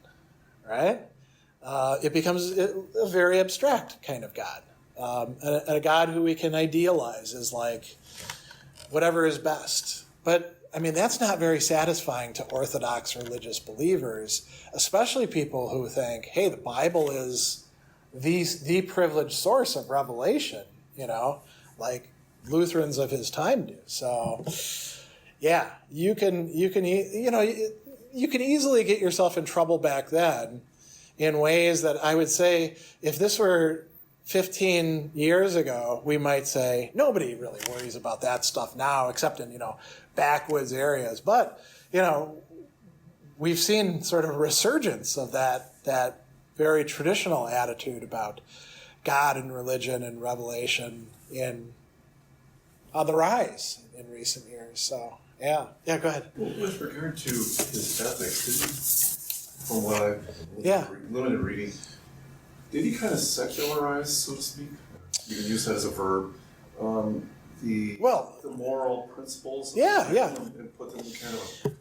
Speaker 1: right? It becomes a very abstract kind of God, and a God who we can idealize as whatever is best. But that's not very satisfying to Orthodox religious believers, especially people who think, hey, the Bible is the privileged source of revelation, like Lutherans of his time do. So, yeah, you can easily get yourself in trouble back then in ways that I would say, if this were 15 years ago, we might say nobody really worries about that stuff now, except in backwoods areas. But we've seen sort of a resurgence of that very traditional attitude about God and religion and revelation on the rise in recent years. So yeah, go ahead.
Speaker 3: Well, with regard to his ethics, from what I've limited reading, did he kind of secularize, so to speak? You can use that as a verb. The moral principles. And put them in kind of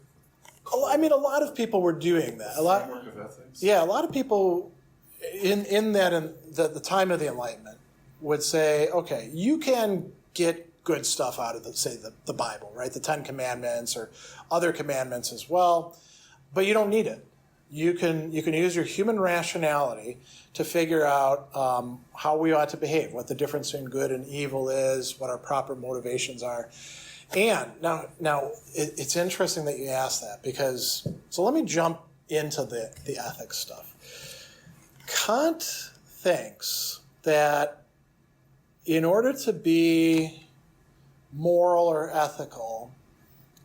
Speaker 1: a lot of people were doing that.
Speaker 3: framework of ethics.
Speaker 1: Yeah, a lot of people in the time of the Enlightenment would say, okay, you can get good stuff out of the Bible, right? The Ten Commandments or other commandments as well, but you don't need it. You can use your human rationality to figure out how we ought to behave, what the difference between good and evil is, what our proper motivations are. And now it's interesting that you asked that, because so let me jump into the ethics stuff. Kant thinks that in order to be moral or ethical,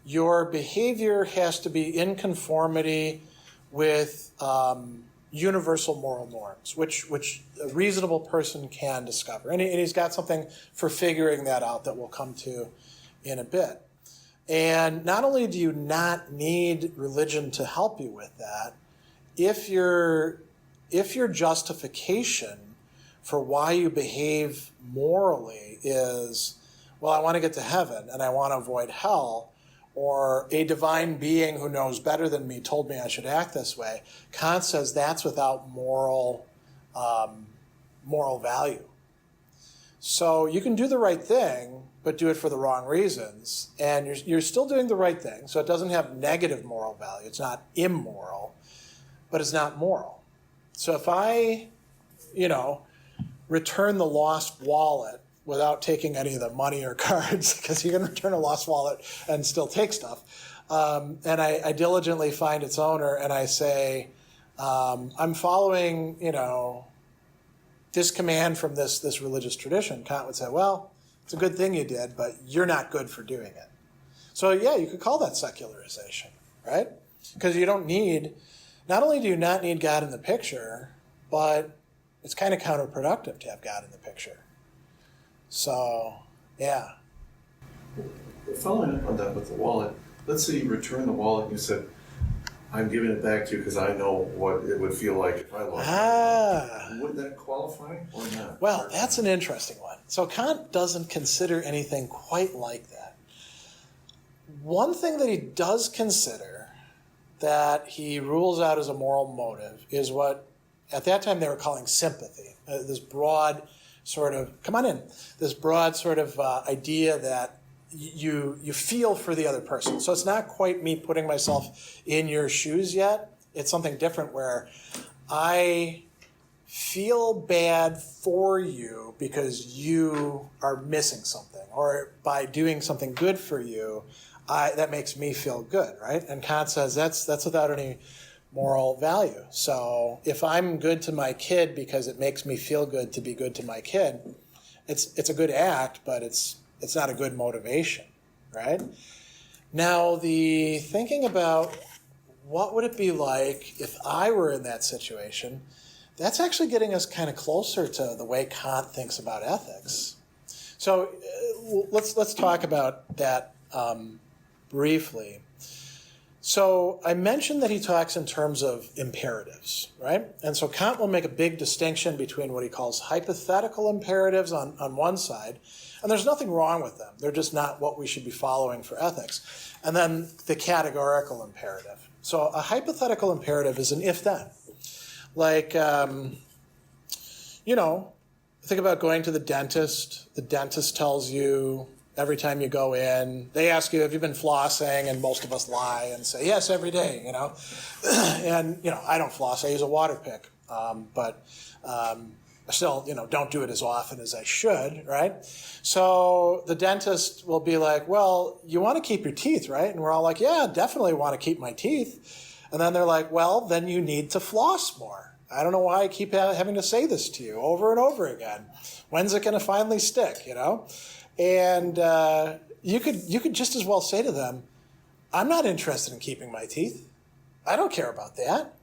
Speaker 1: your behavior has to be in conformity with universal moral norms, which a reasonable person can discover. And he's got something for figuring that out that we'll come to in a bit. And not only do you not need religion to help you with that, if your justification for why you behave morally is, well, I want to get to heaven and I want to avoid hell, or a divine being who knows better than me told me I should act this way, Kant says that's without moral value. So you can do the right thing, but do it for the wrong reasons, and you're still doing the right thing, so it doesn't have negative moral value. It's not immoral, but it's not moral. So if I, return the lost wallet without taking any of the money or cards, because you can return a lost wallet and still take stuff, and I diligently find its owner, and I say, I'm following, this command from this religious tradition, Kant would say, well, it's a good thing you did, but you're not good for doing it. So yeah, you could call that secularization, right? Because you don't need, not only do you not need God in the picture, but it's kind of counterproductive to have God in the picture. So, yeah.
Speaker 3: Following up on that with the wallet, let's say you return the wallet and you said, I'm giving it back to you because I know what it would feel like if I lost it. Would that qualify or not?
Speaker 1: Well, that's an interesting one. So Kant doesn't consider anything quite like that. One thing that he does consider that he rules out as a moral motive is what at that time they were calling sympathy. This broad sort of, this broad sort of idea that you feel for the other person. So it's not quite me putting myself in your shoes yet. It's something different where I feel bad for you because you are missing something, or by doing something good for you, that makes me feel good, right? And Kant says that's without any moral value. So if I'm good to my kid because it makes me feel good to be good to my kid, it's a good act, but it's not a good motivation, right? Now, the thinking about what would it be like if I were in that situation, that's actually getting us kind of closer to the way Kant thinks about ethics. So let's talk about that briefly. So I mentioned that he talks in terms of imperatives, right? And so Kant will make a big distinction between what he calls hypothetical imperatives on one side, and there's nothing wrong with them. They're just not what we should be following for ethics. And then the categorical imperative. So a hypothetical imperative is an if-then. Like, think about going to the dentist. The dentist tells you every time you go in, they ask you, have you been flossing? And most of us lie and say, yes, every day, And, I don't floss. I use a water pick. But I still, don't do it as often as I should, right? So the dentist will be like, well, you want to keep your teeth, right? And we're all like, yeah, definitely want to keep my teeth. And then they're like, well, then you need to floss more. I don't know why I keep having to say this to you over and over again. When's it going to finally stick, And you could just as well say to them, I'm not interested in keeping my teeth. I don't care about that.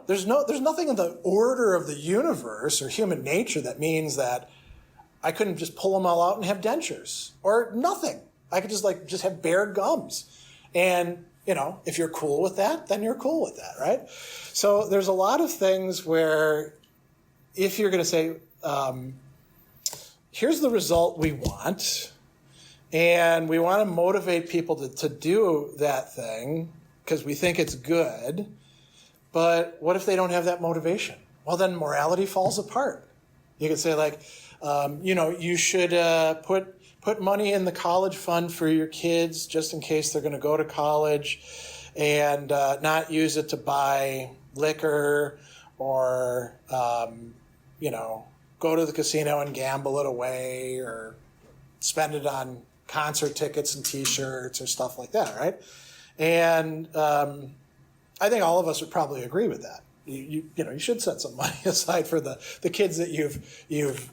Speaker 1: There's nothing in the order of the universe or human nature that means that I couldn't just pull them all out and have dentures or nothing. I could just have bare gums. And, if you're cool with that, then you're cool with that, right? So there's a lot of things where if you're going to say, here's the result we want, and we want to motivate people to do that thing because we think it's good, but what if they don't have that motivation? Well, then morality falls apart. You could say you should put money in the college fund for your kids just in case they're going to go to college and not use it to buy liquor or, go to the casino and gamble it away or spend it on concert tickets and T-shirts or stuff like that, right? And I think all of us would probably agree with that. You should set some money aside for the kids that you've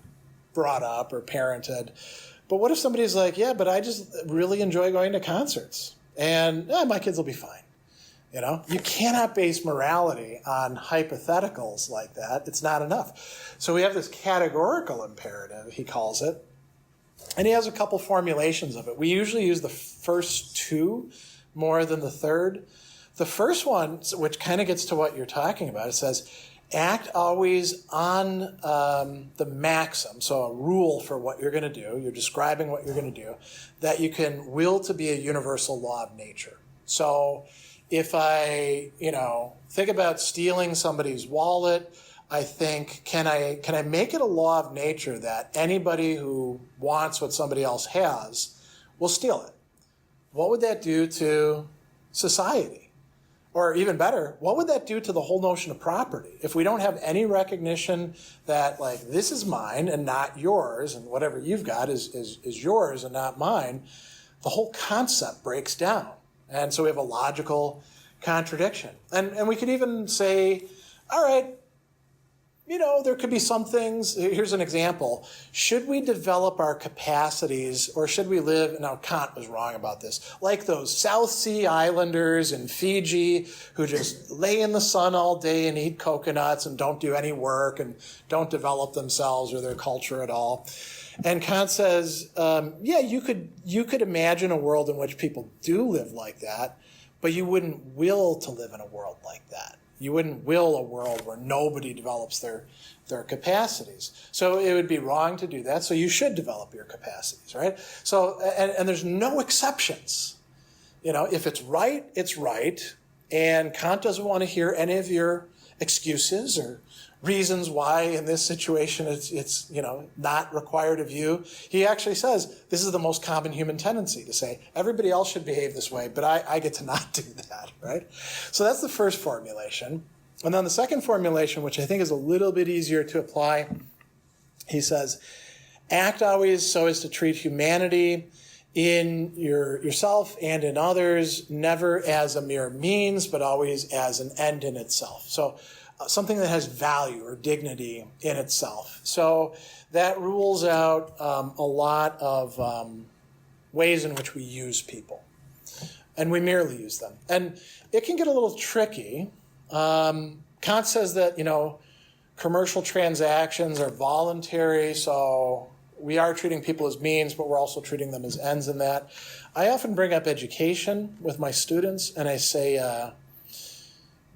Speaker 1: brought up or parented. But what if somebody's like, yeah, but I just really enjoy going to concerts, and my kids will be fine. You cannot base morality on hypotheticals like that. It's not enough. So we have this categorical imperative, he calls it, and he has a couple formulations of it. We usually use the first two more than the third. The first one, which kind of gets to what you're talking about, it says, act always on the maxim, so a rule for what you're going to do, you're describing what you're going to do, that you can will to be a universal law of nature. So if I, think about stealing somebody's wallet, I think, can I make it a law of nature that anybody who wants what somebody else has will steal it? What would that do to society? Or even better, what would that do to the whole notion of property? If we don't have any recognition that, like, this is mine and not yours, and whatever you've got is yours and not mine, the whole concept breaks down. And so we have a logical contradiction. And we could even say, all right, there could be some things. Here's an example. Should we develop our capacities, or should we live, now Kant was wrong about this, like those South Sea Islanders in Fiji who just lay in the sun all day and eat coconuts and don't do any work and don't develop themselves or their culture at all? And Kant says, you could imagine a world in which people do live like that, but you wouldn't will to live in a world like that. You wouldn't will a world where nobody develops their capacities. So it would be wrong to do that. So you should develop your capacities, right? So, and there's no exceptions. If it's right, it's right. And Kant doesn't want to hear any of your excuses or reasons why in this situation it's not required of you. He actually says this is the most common human tendency to say everybody else should behave this way, but I get to not do that, right? So that's the first formulation. And then the second formulation, which I think is a little bit easier to apply, he says, act always so as to treat humanity in yourself and in others, never as a mere means, but always as an end in itself. So something that has value or dignity in itself. So that rules out a lot of ways in which we use people. And we merely use them. And it can get a little tricky. Kant says that, commercial transactions are voluntary, so we are treating people as means, but we're also treating them as ends in that. I often bring up education with my students, and I say,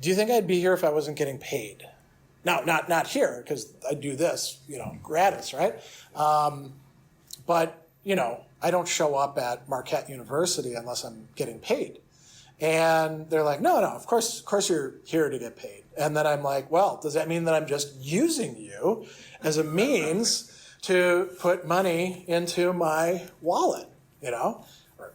Speaker 1: do you think I'd be here if I wasn't getting paid? No, not here, because I do this, gratis, right? But, I don't show up at Marquette University unless I'm getting paid. And they're like, no, of course you're here to get paid. And then I'm like, well, does that mean that I'm just using you as a means to put money into my wallet, or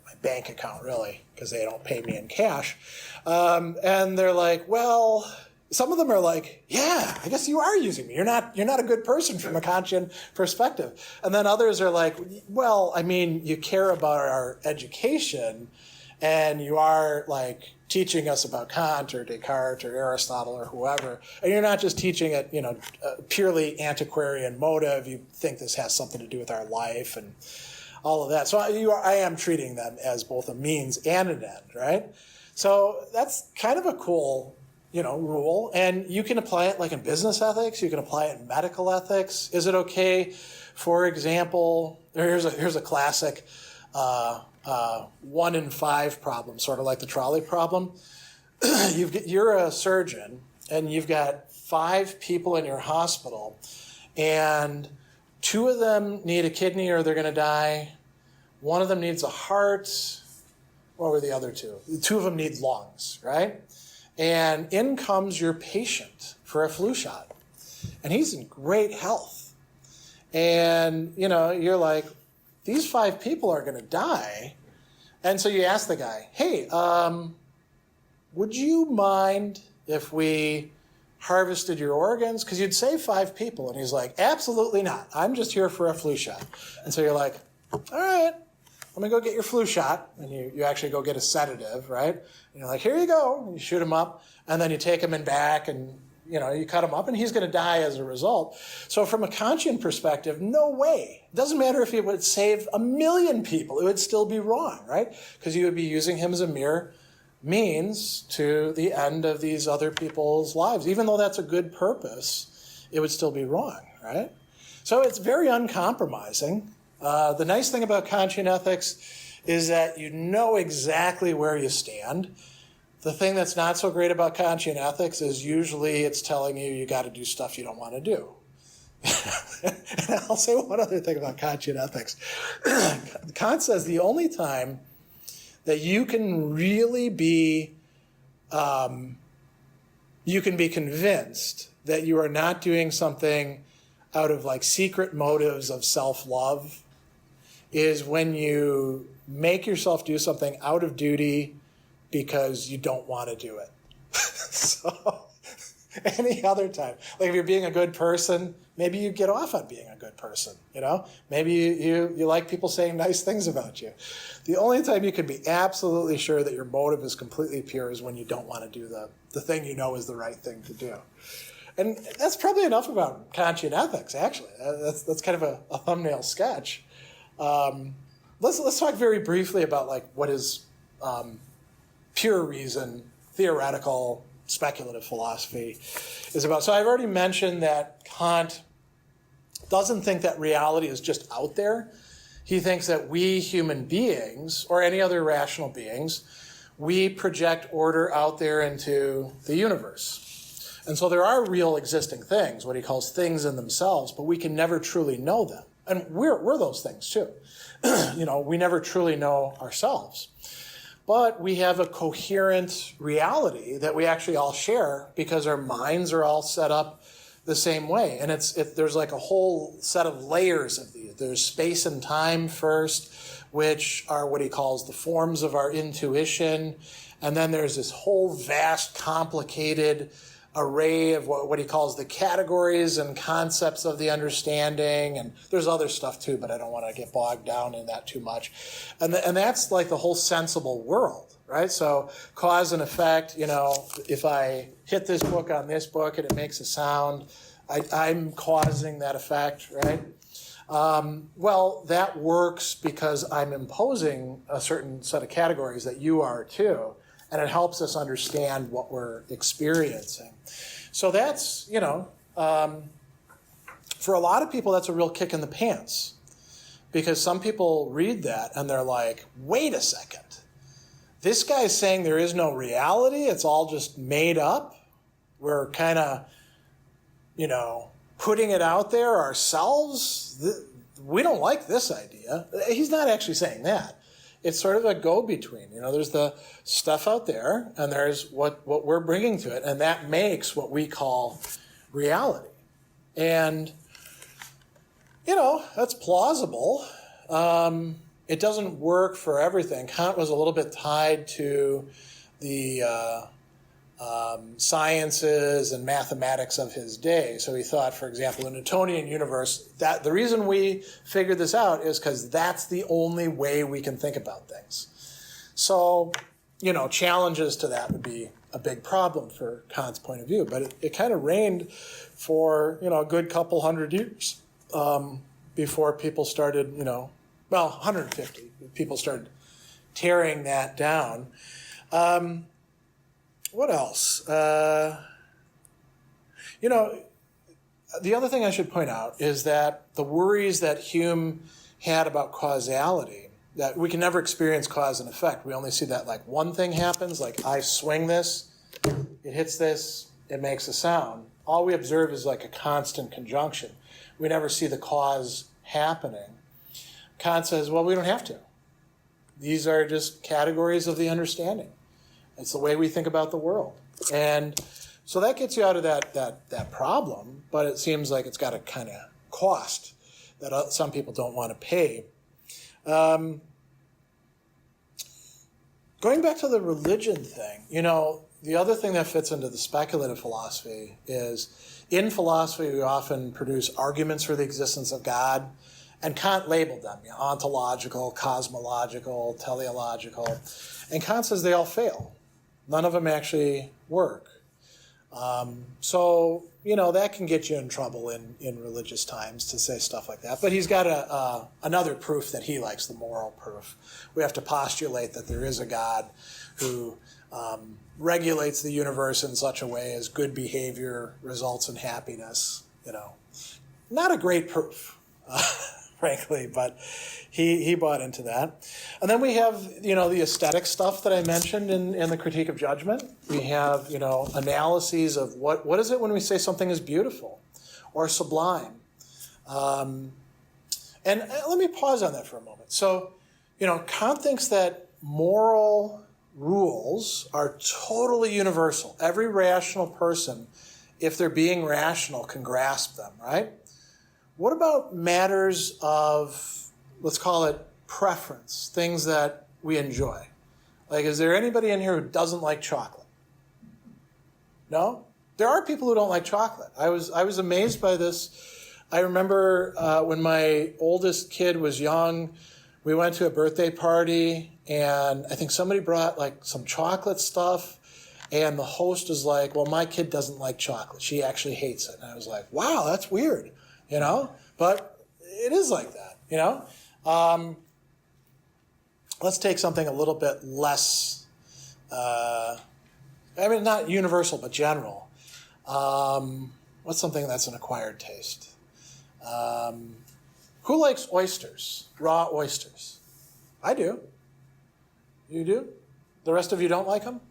Speaker 1: my bank account, really, because they don't pay me in cash? And they're like, well, some of them are like, yeah, I guess you are using me. You're not a good person from a Kantian perspective. And then others are like, well, you care about our education, and you are like teaching us about Kant or Descartes or Aristotle or whoever, and you're not just teaching it, a purely antiquarian motive. You think this has something to do with our life and all of that. So I am treating them as both a means and an end, right? So that's kind of a cool, rule. And you can apply it like in business ethics. You can apply it in medical ethics. Is it okay, for example, here's a classic 1 in 5 problem, sort of like the trolley problem. You're a surgeon, and you've got 5 people in your hospital, and 2 of them need a kidney or they're going to die. 1 of them needs a heart. What were the other 2? 2 of them need lungs, right? And in comes your patient for a flu shot, and he's in great health. And, you're like, these 5 people are going to die. And so you ask the guy, hey, would you mind if we harvested your organs? Because you'd save 5 people. And he's like, absolutely not. I'm just here for a flu shot. And so you're like, all right, let me go get your flu shot. And you actually go get a sedative, right? And you're like, here you go. And you shoot him up. And then you take him in back and you cut him up, and he's going to die as a result. So from a Kantian perspective, no way. It doesn't matter if he would save 1 million people. It would still be wrong, right? Because you would be using him as a mere means to the end of these other people's lives. Even though that's a good purpose, it would still be wrong, right? So it's very uncompromising. The nice thing about Kantian ethics is that you know exactly where you stand. The thing that's not so great about Kantian ethics is usually it's telling you got to do stuff you don't want to do. And I'll say one other thing about Kantian ethics. Kant says the only time that you can really be, you can be convinced that you are not doing something out of like secret motives of self-love is when you make yourself do something out of duty because you don't want to do it. So any other time, like if you're being a good person, maybe you get off on being a good person, you know? Maybe you like people saying nice things about you. The only time you can be absolutely sure that your motive is completely pure is when you don't want to do the thing you know is the right thing to do. And that's probably enough about Kantian ethics, actually. That's kind of a thumbnail sketch. Let's talk very briefly about like what is pure reason, theoretical, speculative philosophy is about. So I've already mentioned that Kant doesn't think that reality is just out there. He thinks that we human beings, or any other rational beings, we project order out there into the universe. And so there are real existing things, what he calls things in themselves, but we can never truly know them. And we're those things too. You know, we never truly know ourselves. But we have a coherent reality that we actually all share because our minds are all set up the same way. And there's like a whole set of layers of these. There's space and time first, which are what he calls the forms of our intuition. And then there's this whole vast, complicated array of what he calls the categories and concepts of the understanding. And there's other stuff too, but I don't want to get bogged down in that too much. And that's like the whole sensible world, right? So cause and effect, you know, if I hit this book on this book and it makes a sound, I'm causing that effect, right? Well, that works because I'm imposing a certain set of categories that you are too. And it helps us understand what we're experiencing. So that's, you know, for a lot of people, that's a real kick in the pants. Because some people read that and they're like, wait a second. This guy's saying there is no reality. It's all just made up. We're kind of, you know, putting it out there ourselves. We don't like this idea. He's not actually saying that. It's sort of a go-between. You know, there's the stuff out there, and there's what we're bringing to it, and that makes what we call reality. And, you know, that's plausible. It doesn't work for everything. Kant was a little bit tied to the sciences and mathematics of his day. So he thought, for example, a Newtonian universe, that the reason we figured this out is because that's the only way we can think about things. So, you know, challenges to that would be a big problem for Kant's point of view. But it kind of reigned for, you know, a good couple hundred years before people started, you know, well, 150, people started tearing that down. What else? You know, the other thing I should point out is that the worries that Hume had about causality, that we can never experience cause and effect. We only see that like one thing happens, like I swing this, it hits this, it makes a sound. All we observe is like a constant conjunction. We never see the cause happening. Kant says, well, we don't have to. These are just categories of the understanding. It's the way we think about the world. And so that gets you out of that problem, but it seems like it's got a kind of cost that some people don't want to pay. Going back to the religion thing, you know, the other thing that fits into the speculative philosophy is in philosophy we often produce arguments for the existence of God, and Kant labeled them, you know, ontological, cosmological, teleological, and Kant says they all fail. None of them actually work. So, you know, that can get you in trouble in religious times to say stuff like that. But he's got another proof that he likes, the moral proof. We have to postulate that there is a God who regulates the universe in such a way as good behavior results in happiness. You know, not a great proof. frankly, but he bought into that. And then we have, the aesthetic stuff that I mentioned in the Critique of Judgment. We have, analyses of what is it when we say something is beautiful or sublime. And let me pause on that for a moment. So, Kant thinks that moral rules are totally universal. Every rational person, if they're being rational, can grasp them, right? What about matters of, let's call it preference, things that we enjoy? Like, is there anybody in here who doesn't like chocolate? No? There are people who don't like chocolate. I was amazed by this. I remember when my oldest kid was young, we went to a birthday party, and I think somebody brought like some chocolate stuff, and the host was like, well, my kid doesn't like chocolate. She actually hates it. And I was like, wow, that's weird, But it is like that, Let's take something a little bit less, not universal, but general. What's something that's an acquired taste? Who likes oysters, raw oysters? I do. You do? The rest of you don't like them?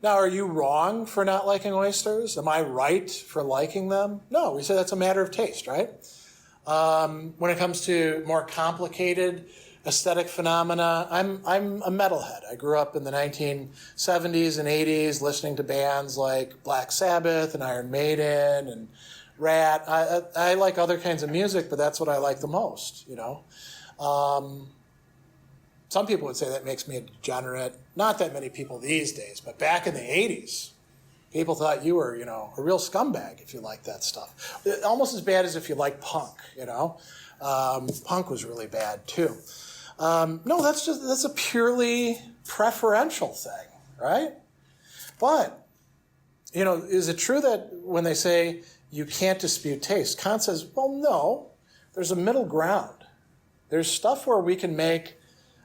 Speaker 1: Now, are you wrong for not liking oysters? Am I right for liking them? No, we say that's a matter of taste, right? When it comes to more complicated aesthetic phenomena, I'm a metalhead. I grew up in the 1970s and 80s listening to bands like Black Sabbath and Iron Maiden and Rat. I like other kinds of music, but that's what I like the most, Some people would say that makes me a degenerate. Not that many people these days, but back in the 80s, people thought you were, a real scumbag if you liked that stuff. Almost as bad as if you liked punk, Punk was really bad too. No, that's a purely preferential thing, right? But, is it true that when they say you can't dispute taste, Kant says, well, no, there's a middle ground. There's stuff where we can make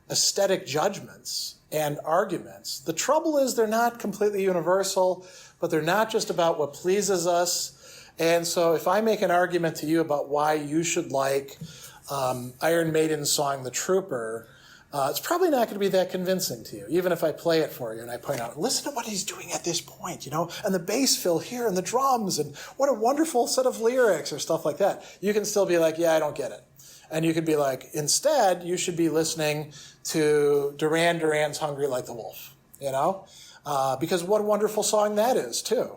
Speaker 1: aesthetic judgments and arguments. The trouble is they're not completely universal, but they're not just about what pleases us. And so if I make an argument to you about why you should like Iron Maiden's song, The Trooper, it's probably not going to be that convincing to you, even if I play it for you and I point out, listen to what he's doing at this point, and the bass fill here and the drums and what a wonderful set of lyrics or stuff like that. You can still be like, yeah, I don't get it. And you could be like, instead, you should be listening to Duran Duran's Hungry Like the Wolf, because what a wonderful song that is, too.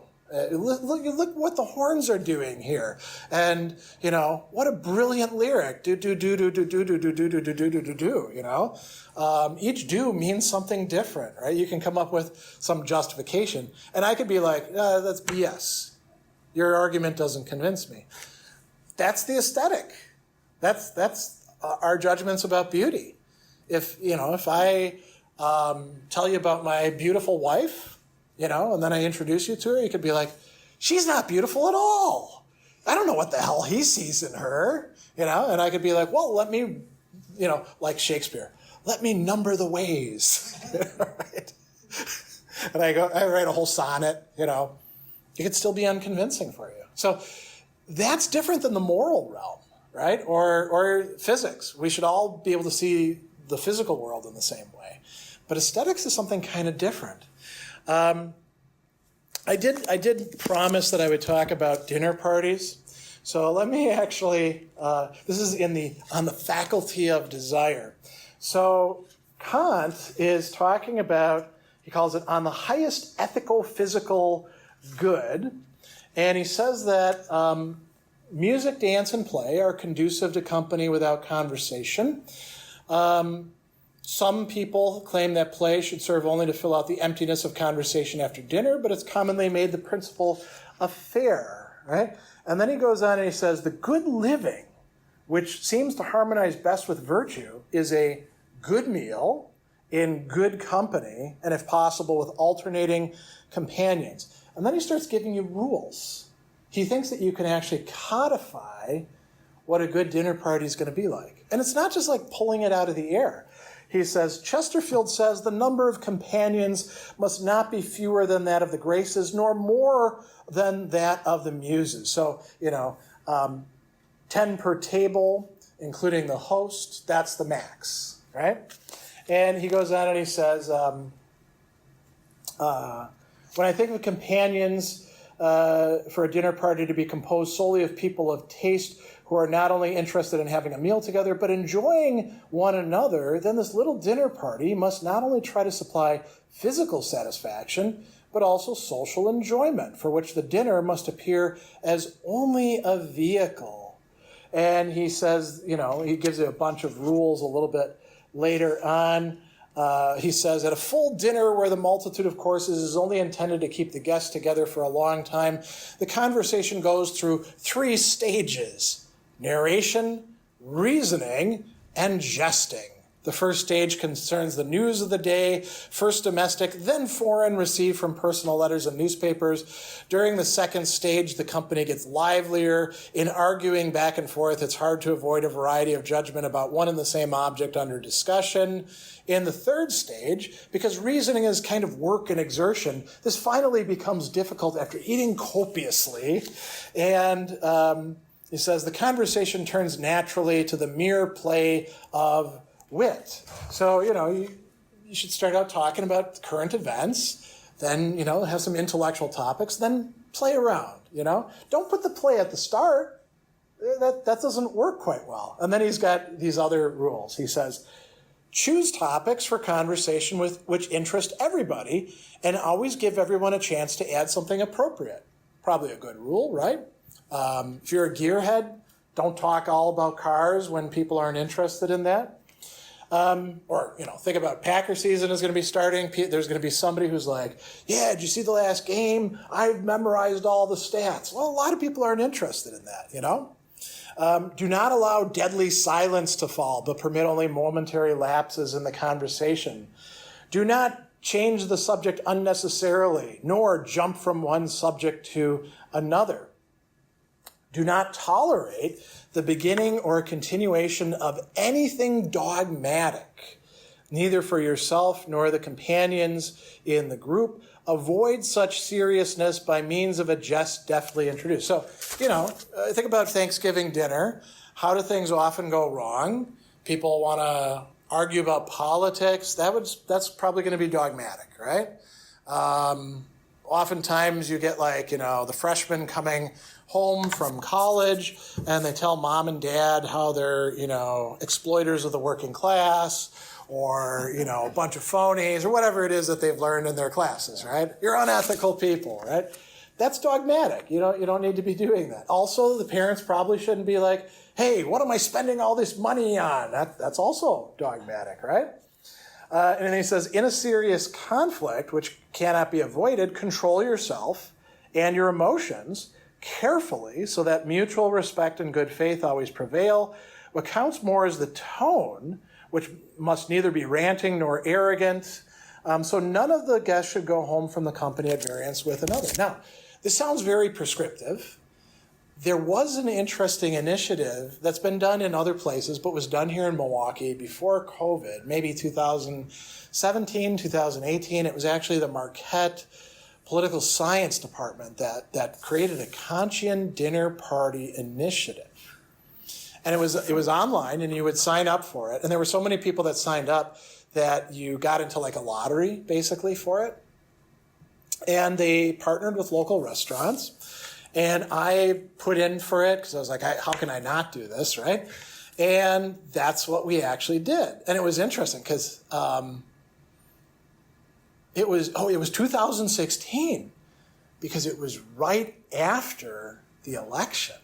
Speaker 1: Look what the horns are doing here. And, what a brilliant lyric. Do, do, do, do, do, do, do, do, do, do, do, do, do, do, Each do means something different, right? You can come up with some justification. And I could be like, that's BS. Your argument doesn't convince me. That's the aesthetic. That's our judgments about beauty. If I tell you about my beautiful wife, and then I introduce you to her, you could be like, she's not beautiful at all. I don't know what the hell he sees in her, and I could be like, well, let me, like Shakespeare, let me number the ways, right? And I write a whole sonnet, it could still be unconvincing for you. So that's different than the moral realm, right? Or physics. We should all be able to see the physical world in the same way. But aesthetics is something kind of different. I did promise that I would talk about dinner parties. So let me actually, this is on the faculty of desire. So Kant is talking about, he calls it on the highest ethical physical good. And he says that music, dance, and play are conducive to company without conversation. Some people claim that play should serve only to fill out the emptiness of conversation after dinner, but it's commonly made the principle of fare, right? And then he goes on and he says, the good living, which seems to harmonize best with virtue, is a good meal in good company, and if possible, with alternating companions. And then he starts giving you rules. He thinks that you can actually codify what a good dinner party is going to be like. And it's not just like pulling it out of the air. He says, Chesterfield says the number of companions must not be fewer than that of the graces, nor more than that of the muses. So, 10 per table including the host, that's the max, right? And he goes on and he says, when I think of companions for a dinner party to be composed solely of people of taste who are not only interested in having a meal together, but enjoying one another, then this little dinner party must not only try to supply physical satisfaction, but also social enjoyment, for which the dinner must appear as only a vehicle. And he says, he gives you a bunch of rules a little bit later on. He says, at a full dinner where the multitude of courses is only intended to keep the guests together for a long time, the conversation goes through 3 stages: narration, reasoning, and jesting. The first stage concerns the news of the day, first domestic, then foreign, received from personal letters and newspapers. During the second stage, the company gets livelier. In arguing back and forth, it's hard to avoid a variety of judgment about one and the same object under discussion. In the third stage, because reasoning is kind of work and exertion, this finally becomes difficult after eating copiously. And he says the conversation turns naturally to the mere play of wit. So, you should start out talking about current events, then, have some intellectual topics, then play around, Don't put the play at the start. That doesn't work quite well. And then he's got these other rules. He says, choose topics for conversation which interest everybody, and always give everyone a chance to add something appropriate. Probably a good rule, right? If you're a gearhead, don't talk all about cars when people aren't interested in that. Or, think about Packer season is going to be starting. There's going to be somebody who's like, yeah, did you see the last game? I've memorized all the stats. Well, a lot of people aren't interested in that, Do not allow deadly silence to fall, but permit only momentary lapses in the conversation. Do not change the subject unnecessarily, nor jump from one subject to another. Do not tolerate the beginning or continuation of anything dogmatic, neither for yourself nor the companions in the group. Avoid such seriousness by means of a jest deftly introduced. So, think about Thanksgiving dinner. How do things often go wrong? People want to argue about politics. That's probably going to be dogmatic, right? Oftentimes you get the freshmen coming home from college and they tell mom and dad how they're, exploiters of the working class or, a bunch of phonies or whatever it is that they've learned in their classes, right? You're unethical people, right? That's dogmatic. You don't need to be doing that. Also, the parents probably shouldn't be like, hey, what am I spending all this money on? That's also dogmatic, right? And then he says, in a serious conflict, which cannot be avoided, control yourself and your emotions carefully so that mutual respect and good faith always prevail. What counts more is the tone, which must neither be ranting nor arrogant. So none of the guests should go home from the company at variance with another. Now, this sounds very prescriptive. There was an interesting initiative that's been done in other places, but was done here in Milwaukee before COVID, maybe 2017, 2018. It was actually the Marquette Political Science Department that created a Kantian dinner party initiative. And it was online, and you would sign up for it. And there were so many people that signed up that you got into a lottery, basically, for it. And they partnered with local restaurants. And I put in for it because I was like, how can I not do this, right? And that's what we actually did. And it was interesting because it was 2016 because it was right after the election.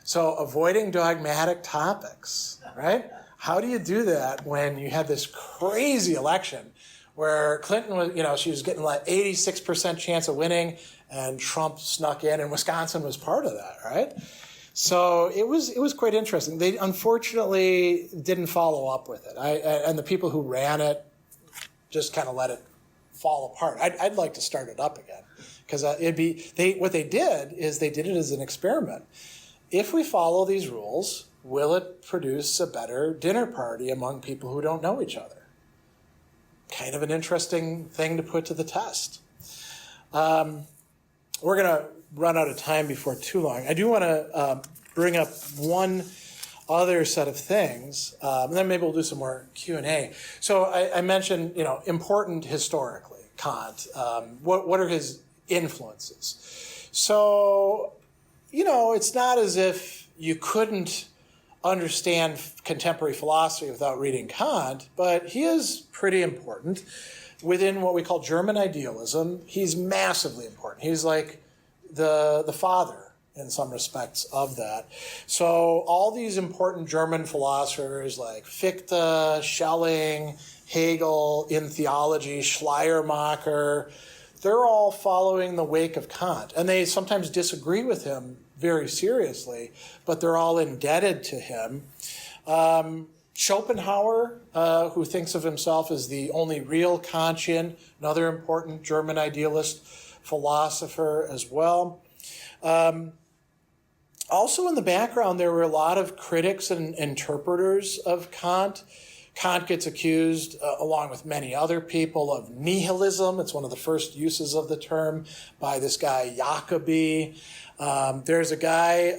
Speaker 1: So avoiding dogmatic topics, right? How do you do that when you had this crazy election where Clinton was, she was getting 86% chance of winning, and Trump snuck in, and Wisconsin was part of that, right? So it was quite interesting. They unfortunately didn't follow up with it, and the people who ran it just kind of let it fall apart. I'd like to start it up again because what they did is they did it as an experiment. If we follow these rules, will it produce a better dinner party among people who don't know each other? Kind of an interesting thing to put to the test. We're going to run out of time before too long. I do want to bring up one other set of things, and then maybe we'll do some more Q&A. So I mentioned, important historically, Kant. What are his influences? So, it's not as if you couldn't understand contemporary philosophy without reading Kant, but he is pretty important. Within what we call German idealism, he's massively important. He's like the father, in some respects, of that. So all these important German philosophers like Fichte, Schelling, Hegel, in theology, Schleiermacher, they're all following the wake of Kant. And they sometimes disagree with him very seriously, but they're all indebted to him. Schopenhauer, who thinks of himself as the only real Kantian, another important German idealist philosopher as well. Also in the background, there were a lot of critics and interpreters of Kant. Kant gets accused, along with many other people, of nihilism. It's one of the first uses of the term by this guy Jacobi. There's a guy,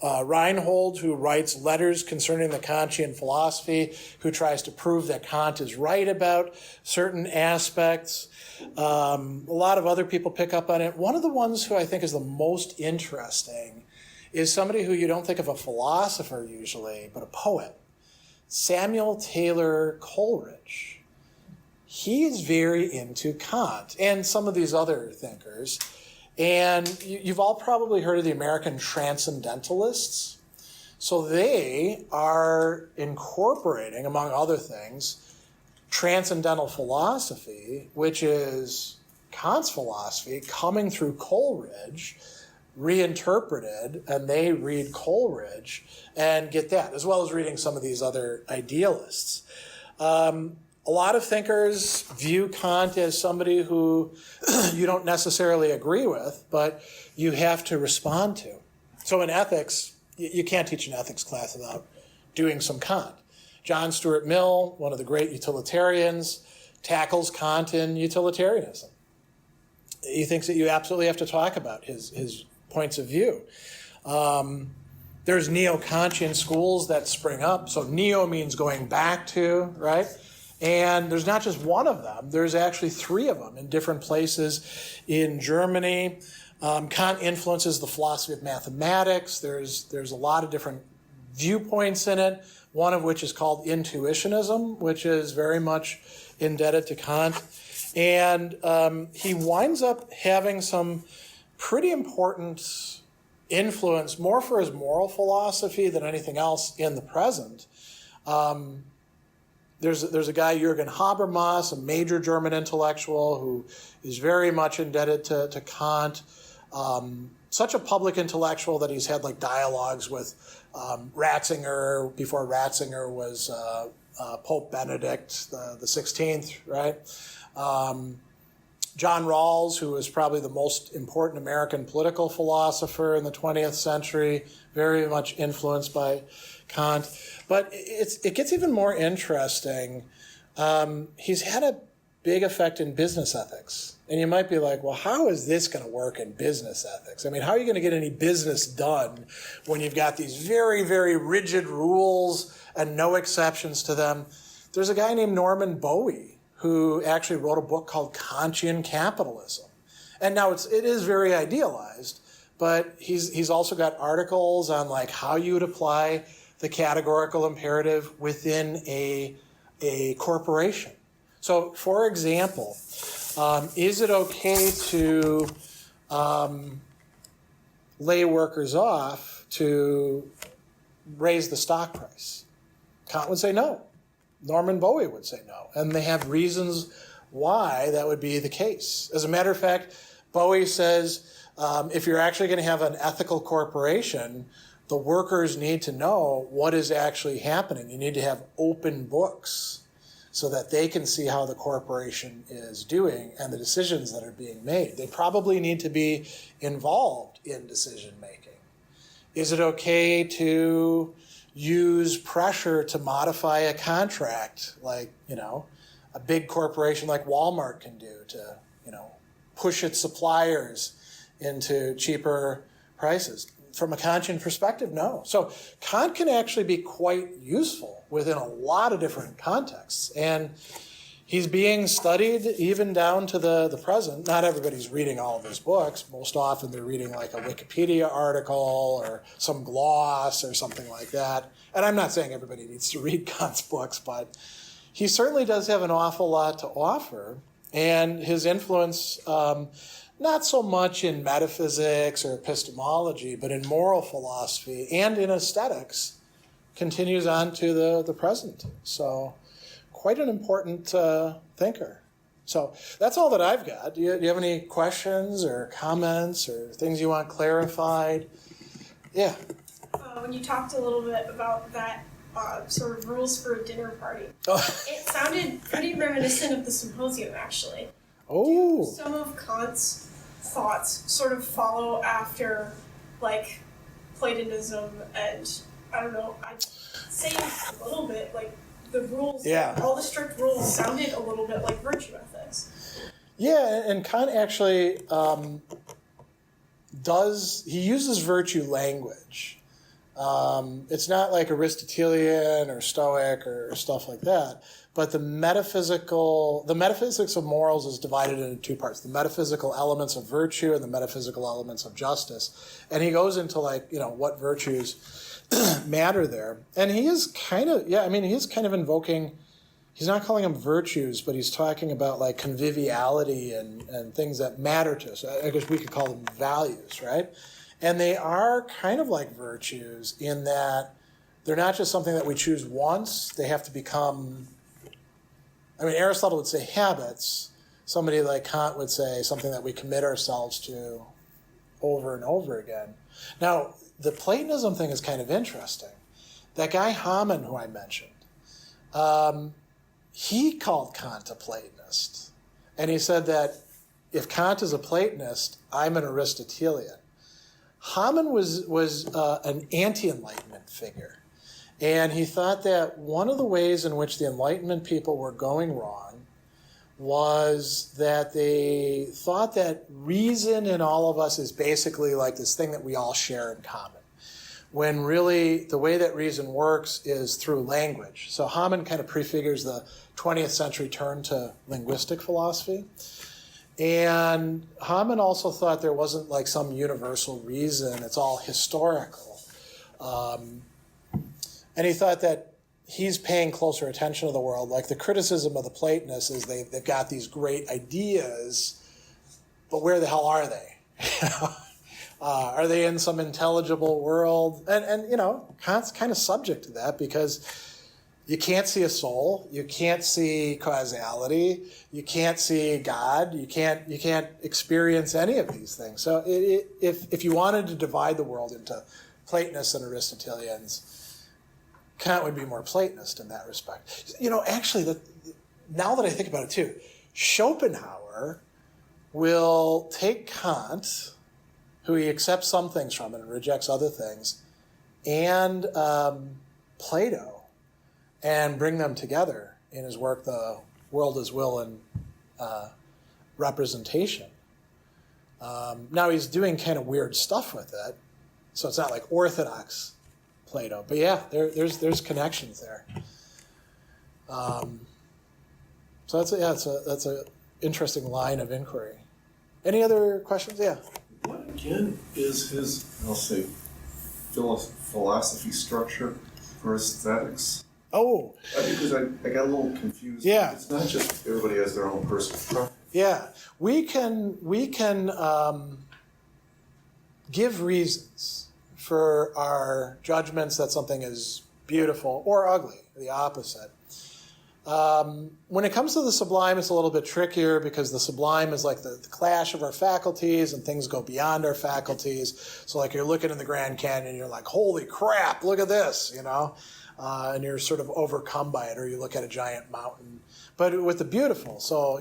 Speaker 1: Reinhold, who writes letters concerning the Kantian philosophy, who tries to prove that Kant is right about certain aspects. A lot of other people pick up on it. One of the ones who I think is the most interesting is somebody who you don't think of a philosopher usually, but a poet. Samuel Taylor Coleridge. He is very into Kant and some of these other thinkers. And you've all probably heard of the American transcendentalists. So they are incorporating, among other things, transcendental philosophy, which is Kant's philosophy, coming through Coleridge, reinterpreted, and they read Coleridge and get that, as well as reading some of these other idealists. A lot of thinkers view Kant as somebody who you don't necessarily agree with, but you have to respond to. So in ethics, you can't teach an ethics class without doing some Kant. John Stuart Mill, one of the great utilitarians, tackles Kant in utilitarianism. He thinks that you absolutely have to talk about his points of view. There's neo-Kantian schools that spring up. So neo means going back to, right? And there's not just one of them. There's actually three of them in different places in Germany. Kant influences the philosophy of mathematics. There's a lot of different viewpoints in it, one of which is called intuitionism, which is very much indebted to Kant. And he winds up having some pretty important influence, more for his moral philosophy than anything else in the present. There's a guy, Jürgen Habermas, a major German intellectual who is very much indebted to Kant. Such a public intellectual that he's had like dialogues with Ratzinger, before Ratzinger was Pope Benedict the 16th, right? John Rawls, who was probably the most important American political philosopher in the 20th century, very much influenced by Kant. But it gets even more interesting. He's had a big effect in business ethics. And you might be like, well, how is this going to work in business ethics? I mean, how are you going to get any business done when you've got these very, very rigid rules and no exceptions to them? There's a guy named Norman Bowie who actually wrote a book called Kantian Capitalism. And now it is very idealized, but he's also got articles on like how you would apply the categorical imperative within a corporation. So, for example, is it okay to lay workers off to raise the stock price? Kant would say no. Norman Bowie would say no. And they have reasons why that would be the case. As a matter of fact, Bowie says if you're actually going to have an ethical corporation, the workers need to know what is actually happening. You need to have open books so that they can see how the corporation is doing and the decisions that are being made. They probably need to be involved in decision making. Is it okay to use pressure to modify a contract like, a big corporation like Walmart can do to, push its suppliers into cheaper prices? from a Kantian perspective, no. So Kant can actually be quite useful within a lot of different contexts. And he's being studied even down to the present. Not everybody's reading all of his books. Most often they're reading like a Wikipedia article or some gloss or something like that. And I'm not saying everybody needs to read Kant's books, but he certainly does have an awful lot to offer. And his influence, not so much in metaphysics or epistemology, but in moral philosophy and in aesthetics, continues on to the present. So quite an important thinker. So that's all that I've got. Do you have any questions or comments or things you want clarified? Yeah.
Speaker 2: When you talked a little bit about that sort of rules for a dinner party, it sounded pretty reminiscent of the Symposium, actually.
Speaker 1: Oh.
Speaker 2: Do some of Kant's thoughts sort of follow after, like, Platonism and, I don't know, I'd say a little bit, like, the rules, all the strict rules sounded a little bit like virtue ethics.
Speaker 1: Yeah, and Kant actually he uses virtue language. It's not like Aristotelian or Stoic or stuff like that, but the metaphysics of morals is divided into two parts: the metaphysical elements of virtue and the metaphysical elements of justice. And he goes into what virtues matter there. And he is kind of invoking, he's not calling them virtues, but he's talking about like conviviality and things that matter to us. I guess we could call them values, right? And they are kind of like virtues in that they're not just something that we choose once. They have to become, Aristotle would say habits. Somebody like Kant would say something that we commit ourselves to over and over again. Now, the Platonism thing is kind of interesting. That guy Hamann, who I mentioned, he called Kant a Platonist. And he said that if Kant is a Platonist, I'm an Aristotelian. Hamann was an anti-Enlightenment figure. And he thought that one of the ways in which the Enlightenment people were going wrong was that they thought that reason in all of us is basically like this thing that we all share in common, when really the way that reason works is through language. So Hamann kind of prefigures the 20th century turn to linguistic philosophy. And Hamann also thought there wasn't like some universal reason, it's all historical. And he thought that he's paying closer attention to the world. Like the criticism of the Platonists is they've got these great ideas, but where the hell are they? Are they in some intelligible world? And Kant's kind of subject to that because you can't see a soul, you can't see causality, you can't see God, you can't experience any of these things. So if you wanted to divide the world into Platonists and Aristotelians, Kant would be more Platonist in that respect. Actually, now that I think about it too, Schopenhauer will take Kant, who he accepts some things from and rejects other things, and Plato, and bring them together in his work, The World as Will and Representation. Now he's doing kind of weird stuff with it, so it's not like orthodox Plato, but yeah, there's connections there. So that's a interesting line of inquiry. Any other questions? Yeah.
Speaker 3: What again is his, I'll say, philosophy structure for aesthetics?
Speaker 1: Oh.
Speaker 3: Because I got a little confused.
Speaker 1: Yeah.
Speaker 3: It's not just everybody has their own personal preference.
Speaker 1: Yeah. We can give reasons for our judgments that something is beautiful or ugly, the opposite. When it comes to the sublime, it's a little bit trickier because the sublime is like the clash of our faculties and things go beyond our faculties. So like you're looking in the Grand Canyon, you're like, holy crap, look at this, and you're sort of overcome by it, or you look at a giant mountain. But with the beautiful, so,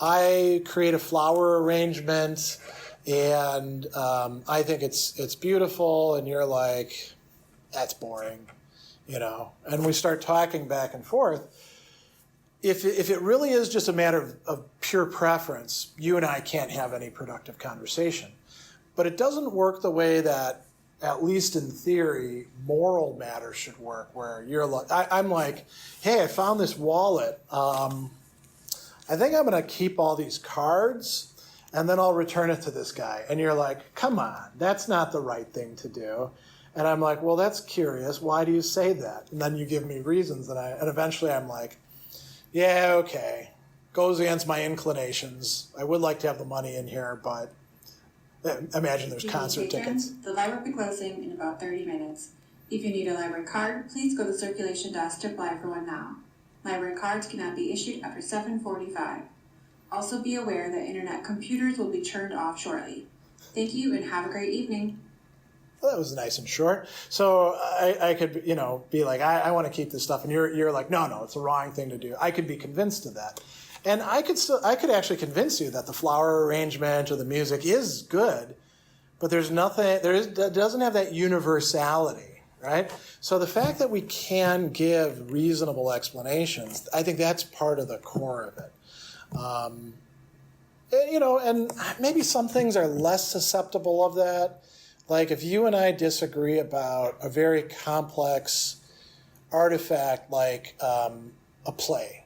Speaker 1: I create a flower arrangement and I think it's beautiful, and you're like, that's boring, and we start talking back and forth. If it really is just a matter of pure preference, you and I can't have any productive conversation. But it doesn't work the way that at least in theory, moral matters should work, where you're like, I'm like, hey, I found this wallet. I think I'm going to keep all these cards, and then I'll return it to this guy. And you're like, come on, that's not the right thing to do. And I'm like, well, that's curious. Why do you say that? And then you give me reasons, and eventually I'm like, yeah, okay. Goes against my inclinations. I would like to have the money in here, but imagine there's concert tickets.
Speaker 4: The library will be closing in about 30 minutes. If you need a library card, please go to the circulation desk to apply for one now. Library cards cannot be issued after 7:45. Also be aware that internet computers will be turned off shortly. Thank you and have a great evening.
Speaker 1: Well, that was nice and short. So I could, be like, I want to keep this stuff, and you're like, no, it's the wrong thing to do. I could be convinced of that, and I could actually convince you that the flower arrangement or the music is good, but there's nothing. That doesn't have that universality, right? So the fact that we can give reasonable explanations, I think that's part of the core of it. And maybe some things are less susceptible of that. Like if you and I disagree about a very complex artifact like a play,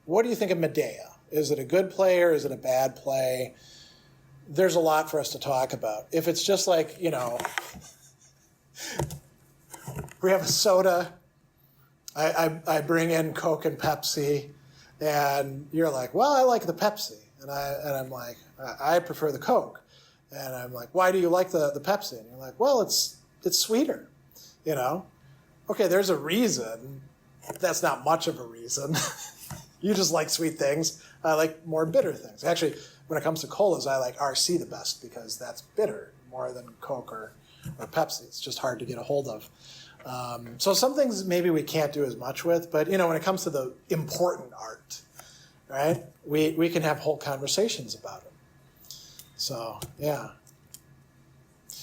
Speaker 1: what do you think of Medea? Is it a good play or is it a bad play? There's a lot for us to talk about. If it's just like, we have a soda, I bring in Coke and Pepsi, and you're like, well, I like the Pepsi. And I'm like, I prefer the Coke. And I'm like, why do you like the Pepsi? And you're like, well, it's sweeter, Okay, there's a reason. That's not much of a reason. You just like sweet things. I like more bitter things. Actually, when it comes to colas, I like RC the best because that's bitter more than Coke or Pepsi. It's just hard to get a hold of. So some things maybe we can't do as much with, but when it comes to the important art, right, we can have whole conversations about it. So, yeah.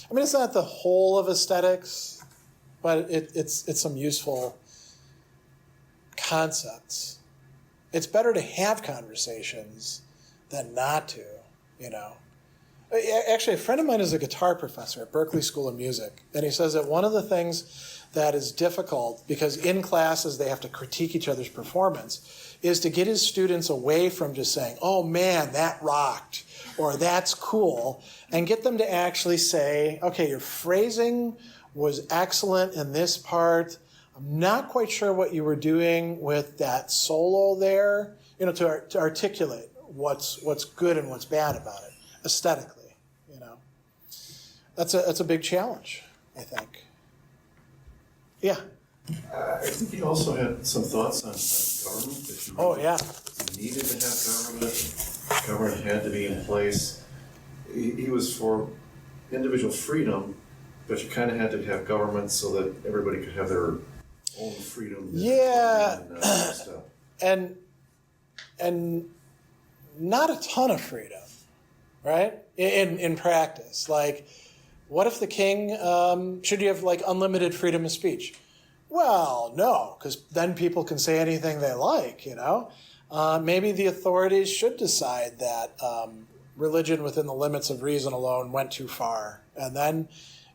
Speaker 1: I mean, it's not the whole of aesthetics, but it's some useful concepts. It's better to have conversations than not to, Actually, a friend of mine is a guitar professor at Berklee School of Music, and he says that one of the things that is difficult, because in classes they have to critique each other's performance, is to get his students away from just saying, oh man, that rocked, or that's cool, and get them to actually say, okay, your phrasing was excellent in this part. I'm not quite sure what you were doing with that solo there, to articulate what's good and what's bad about it, aesthetically, That's a big challenge, I think. Yeah.
Speaker 3: I think he also had some thoughts on government. That you really needed to have government. Government had to be in place. He was for individual freedom, but you kind of had to have government so that everybody could have their own freedom.
Speaker 1: Yeah, and not a ton of freedom, right? In practice, like, what if the king should you have like unlimited freedom of speech? Well, no, because then people can say anything they like, Maybe the authorities should decide that religion within the limits of reason alone went too far. And then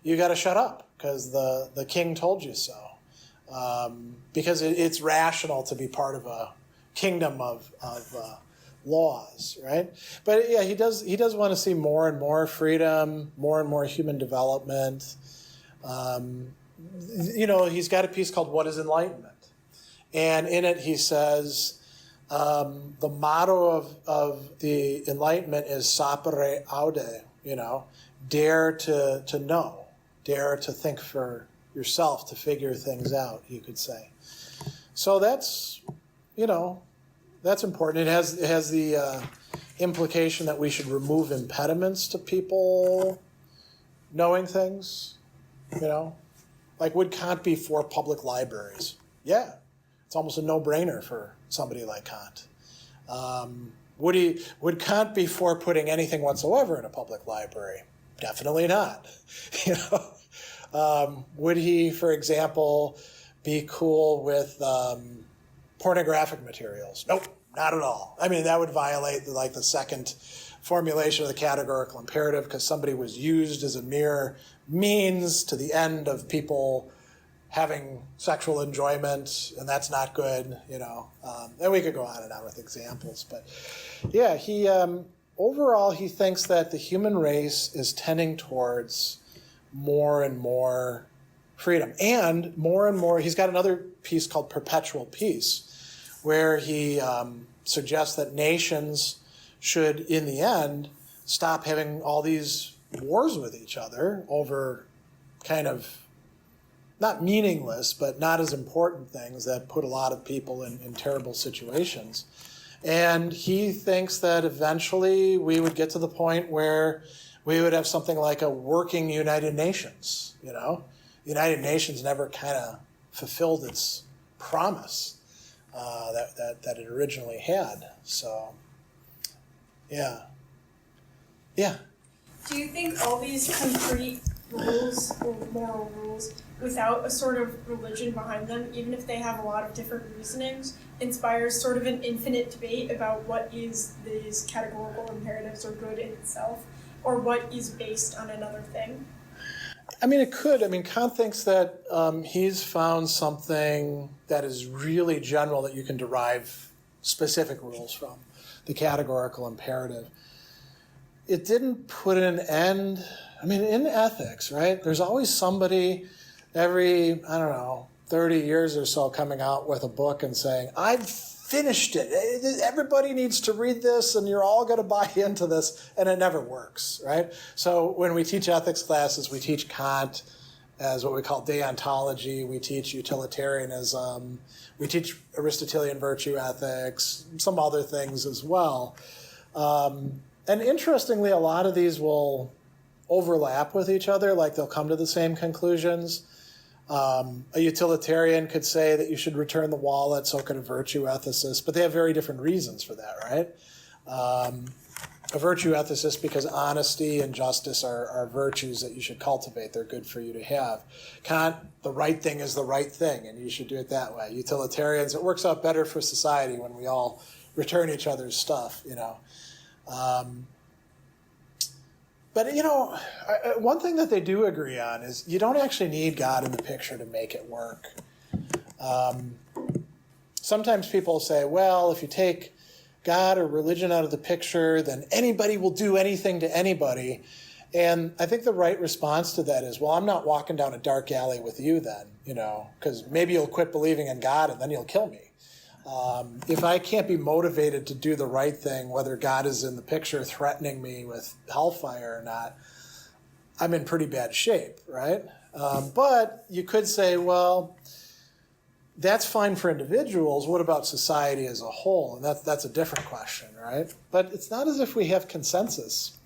Speaker 1: you got to shut up because the king told you so. Because it's rational to be part of a kingdom of laws, right? But yeah, he does want to see more and more freedom, more and more human development. He's got a piece called What is Enlightenment? And in it he says, the motto of the Enlightenment is sapere aude, dare to know, dare to think for yourself, to figure things out, you could say. So that's important. It has the implication that we should remove impediments to people knowing things, Like, would Kant be for public libraries? Yeah. It's almost a no-brainer for somebody like Kant. Would Kant be for putting anything whatsoever in a public library? Definitely not. Would he, for example, be cool with pornographic materials? Nope, not at all. I mean, that would violate the second formulation of the categorical imperative because somebody was used as a mere means to the end of people having sexual enjoyment, and that's not good, And we could go on and on with examples, but yeah, he overall he thinks that the human race is tending towards more and more freedom, and more. He's got another piece called Perpetual Peace, where he suggests that nations should, in the end, stop having all these wars with each other over kind of not meaningless, but not as important things that put a lot of people in terrible situations. And he thinks that eventually we would get to the point where we would have something like a working United Nations, The United Nations never kind of fulfilled its promise that it originally had. So, yeah.
Speaker 2: Do you think all these concrete rules or moral rules without a sort of religion behind them, even if they have a lot of different reasonings, inspires sort of an infinite debate about what is these categorical imperatives or good in itself, or what is based on another thing?
Speaker 1: I mean, it could. I mean, Kant thinks that he's found something that is really general that you can derive specific rules from, the categorical imperative. It didn't put an end. I mean, in ethics, right, there's always somebody every, 30 years or so coming out with a book and saying, I've finished it. Everybody needs to read this and you're all going to buy into this, and it never works, right? So when we teach ethics classes, we teach Kant as what we call deontology. We teach utilitarianism. We teach Aristotelian virtue ethics, some other things as well. And interestingly, a lot of these will overlap with each other, like they'll come to the same conclusions. A utilitarian could say that you should return the wallet, so could a virtue ethicist, but they have very different reasons for that, right? A virtue ethicist, because honesty and justice are virtues that you should cultivate. They're good for you to have. Kant, the right thing is the right thing, and you should do it that way. Utilitarians, it works out better for society when we all return each other's stuff, But, one thing that they do agree on is you don't actually need God in the picture to make it work. Sometimes people say, well, if you take God or religion out of the picture, then anybody will do anything to anybody. And I think the right response to that is, well, I'm not walking down a dark alley with you then, because maybe you'll quit believing in God and then you'll kill me. If I can't be motivated to do the right thing, whether God is in the picture threatening me with hellfire or not, I'm in pretty bad shape, right? But you could say, well, that's fine for individuals. What about society as a whole? And that's a different question, right? But it's not as if we have consensus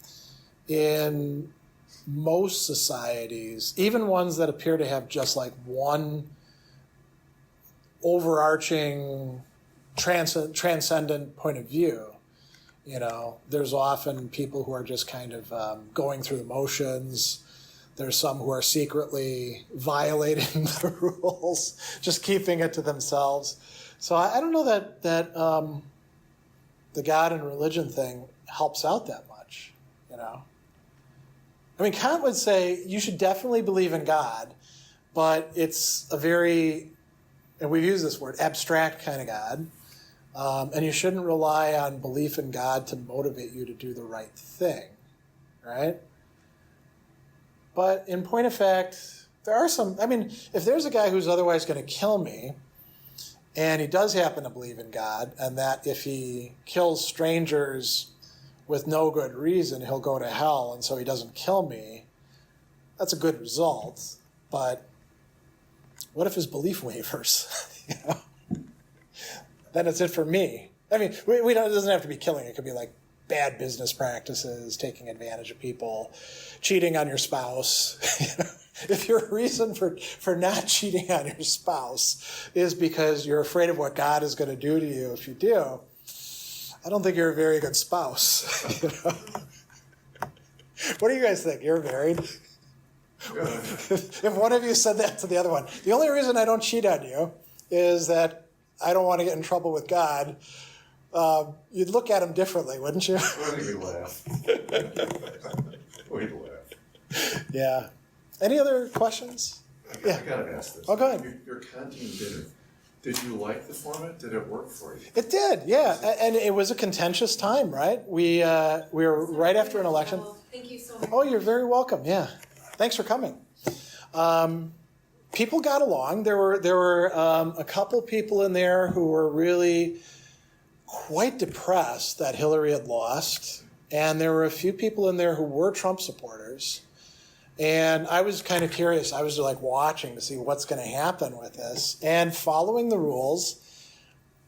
Speaker 1: in most societies, even ones that appear to have just like one overarching transcendent point of view. There's often people who are just kind of going through the motions. There's some who are secretly violating the rules, just keeping it to themselves. So I don't know that the God and religion thing helps out that much, I mean, Kant would say you should definitely believe in God, but it's a very, and we've used this word, abstract kind of God. And you shouldn't rely on belief in God to motivate you to do the right thing, right? But in point of fact, there are some, if there's a guy who's otherwise going to kill me, and he does happen to believe in God, and that if he kills strangers with no good reason, he'll go to hell, and so he doesn't kill me, that's a good result. But what if his belief wavers? Then it's it for me. It doesn't have to be killing. It could be like bad business practices, taking advantage of people, cheating on your spouse. If your reason for not cheating on your spouse is because you're afraid of what God is going to do to you if you do, I don't think you're a very good spouse. What do you guys think? You're married? If one of you said that to the other one, the only reason I don't cheat on you is that I don't want to get in trouble with God, you'd look at him differently, wouldn't you?
Speaker 3: Why do you laugh? Why do you laugh?
Speaker 1: Yeah. Any other questions?
Speaker 3: I gotta ask this.
Speaker 1: Oh, go ahead.
Speaker 3: Your canteen dinner, did you like the format? Did it work for you?
Speaker 1: It did, yeah. And it was a contentious time, right? We were right after an election.
Speaker 5: Thank you so much.
Speaker 1: Oh, you're very welcome. Yeah, thanks for coming. People got along. There were a couple people in there who were really quite depressed that Hillary had lost, and there were a few people in there who were Trump supporters. And I was kind of curious. I was like watching to see what's going to happen with this, and following the rules.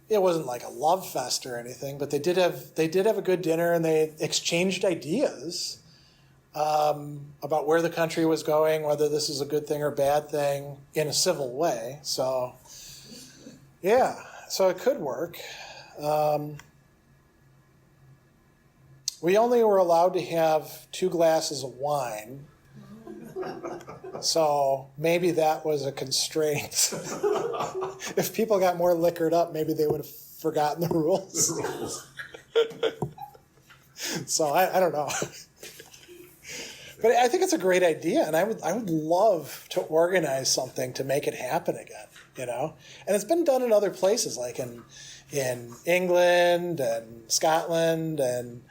Speaker 1: It wasn't like a love fest or anything, but they did have a good dinner, and they exchanged ideas about where the country was going, whether this is a good thing or bad thing, in a civil way. So, yeah, so it could work. We only were allowed to have 2 glasses of wine, so maybe that was a constraint. If people got more liquored up, maybe they would have forgotten the rules. So I don't know. But I think it's a great idea, and I would love to organize something to make it happen again, you know? And it's been done in other places, like in England and Scotland, and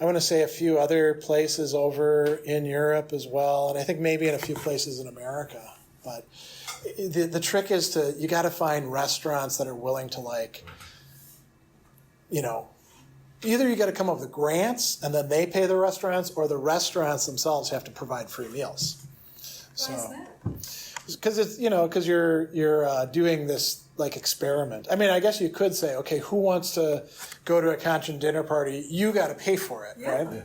Speaker 1: I want to say a few other places over in Europe as well, and I think maybe in a few places in America. But the trick is you got to find restaurants that are willing to, like, you know, either you got to come up with grants and then they pay the restaurants, or the restaurants themselves have to provide free meals.
Speaker 5: Why is that?
Speaker 1: Because it's, you know, because you're doing this like experiment. I mean, I guess you could say, okay, who wants to go to a conscience dinner party? You got to pay for it, right?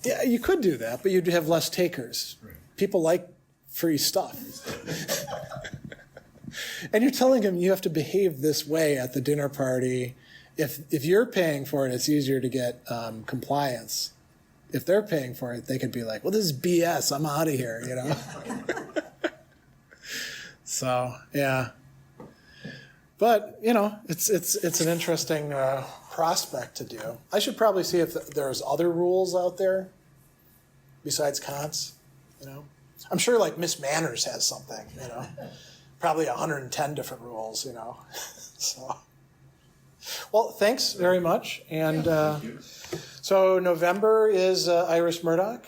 Speaker 1: Yeah, you could do that, but you'd have less takers. Right. People like free stuff. And you're telling them you have to behave this way at the dinner party. If you're paying for it, it's easier to get compliance. If they're paying for it, they could be like, well, this is BS. I'm out of here, you know? So, yeah. But, you know, it's an interesting prospect to do. I should probably see if there's other rules out there besides Kant's, you know? I'm sure, like, Miss Manners has something, you know? Probably 110 different rules, you know? So, well, thanks very much. And so November is Iris Murdoch.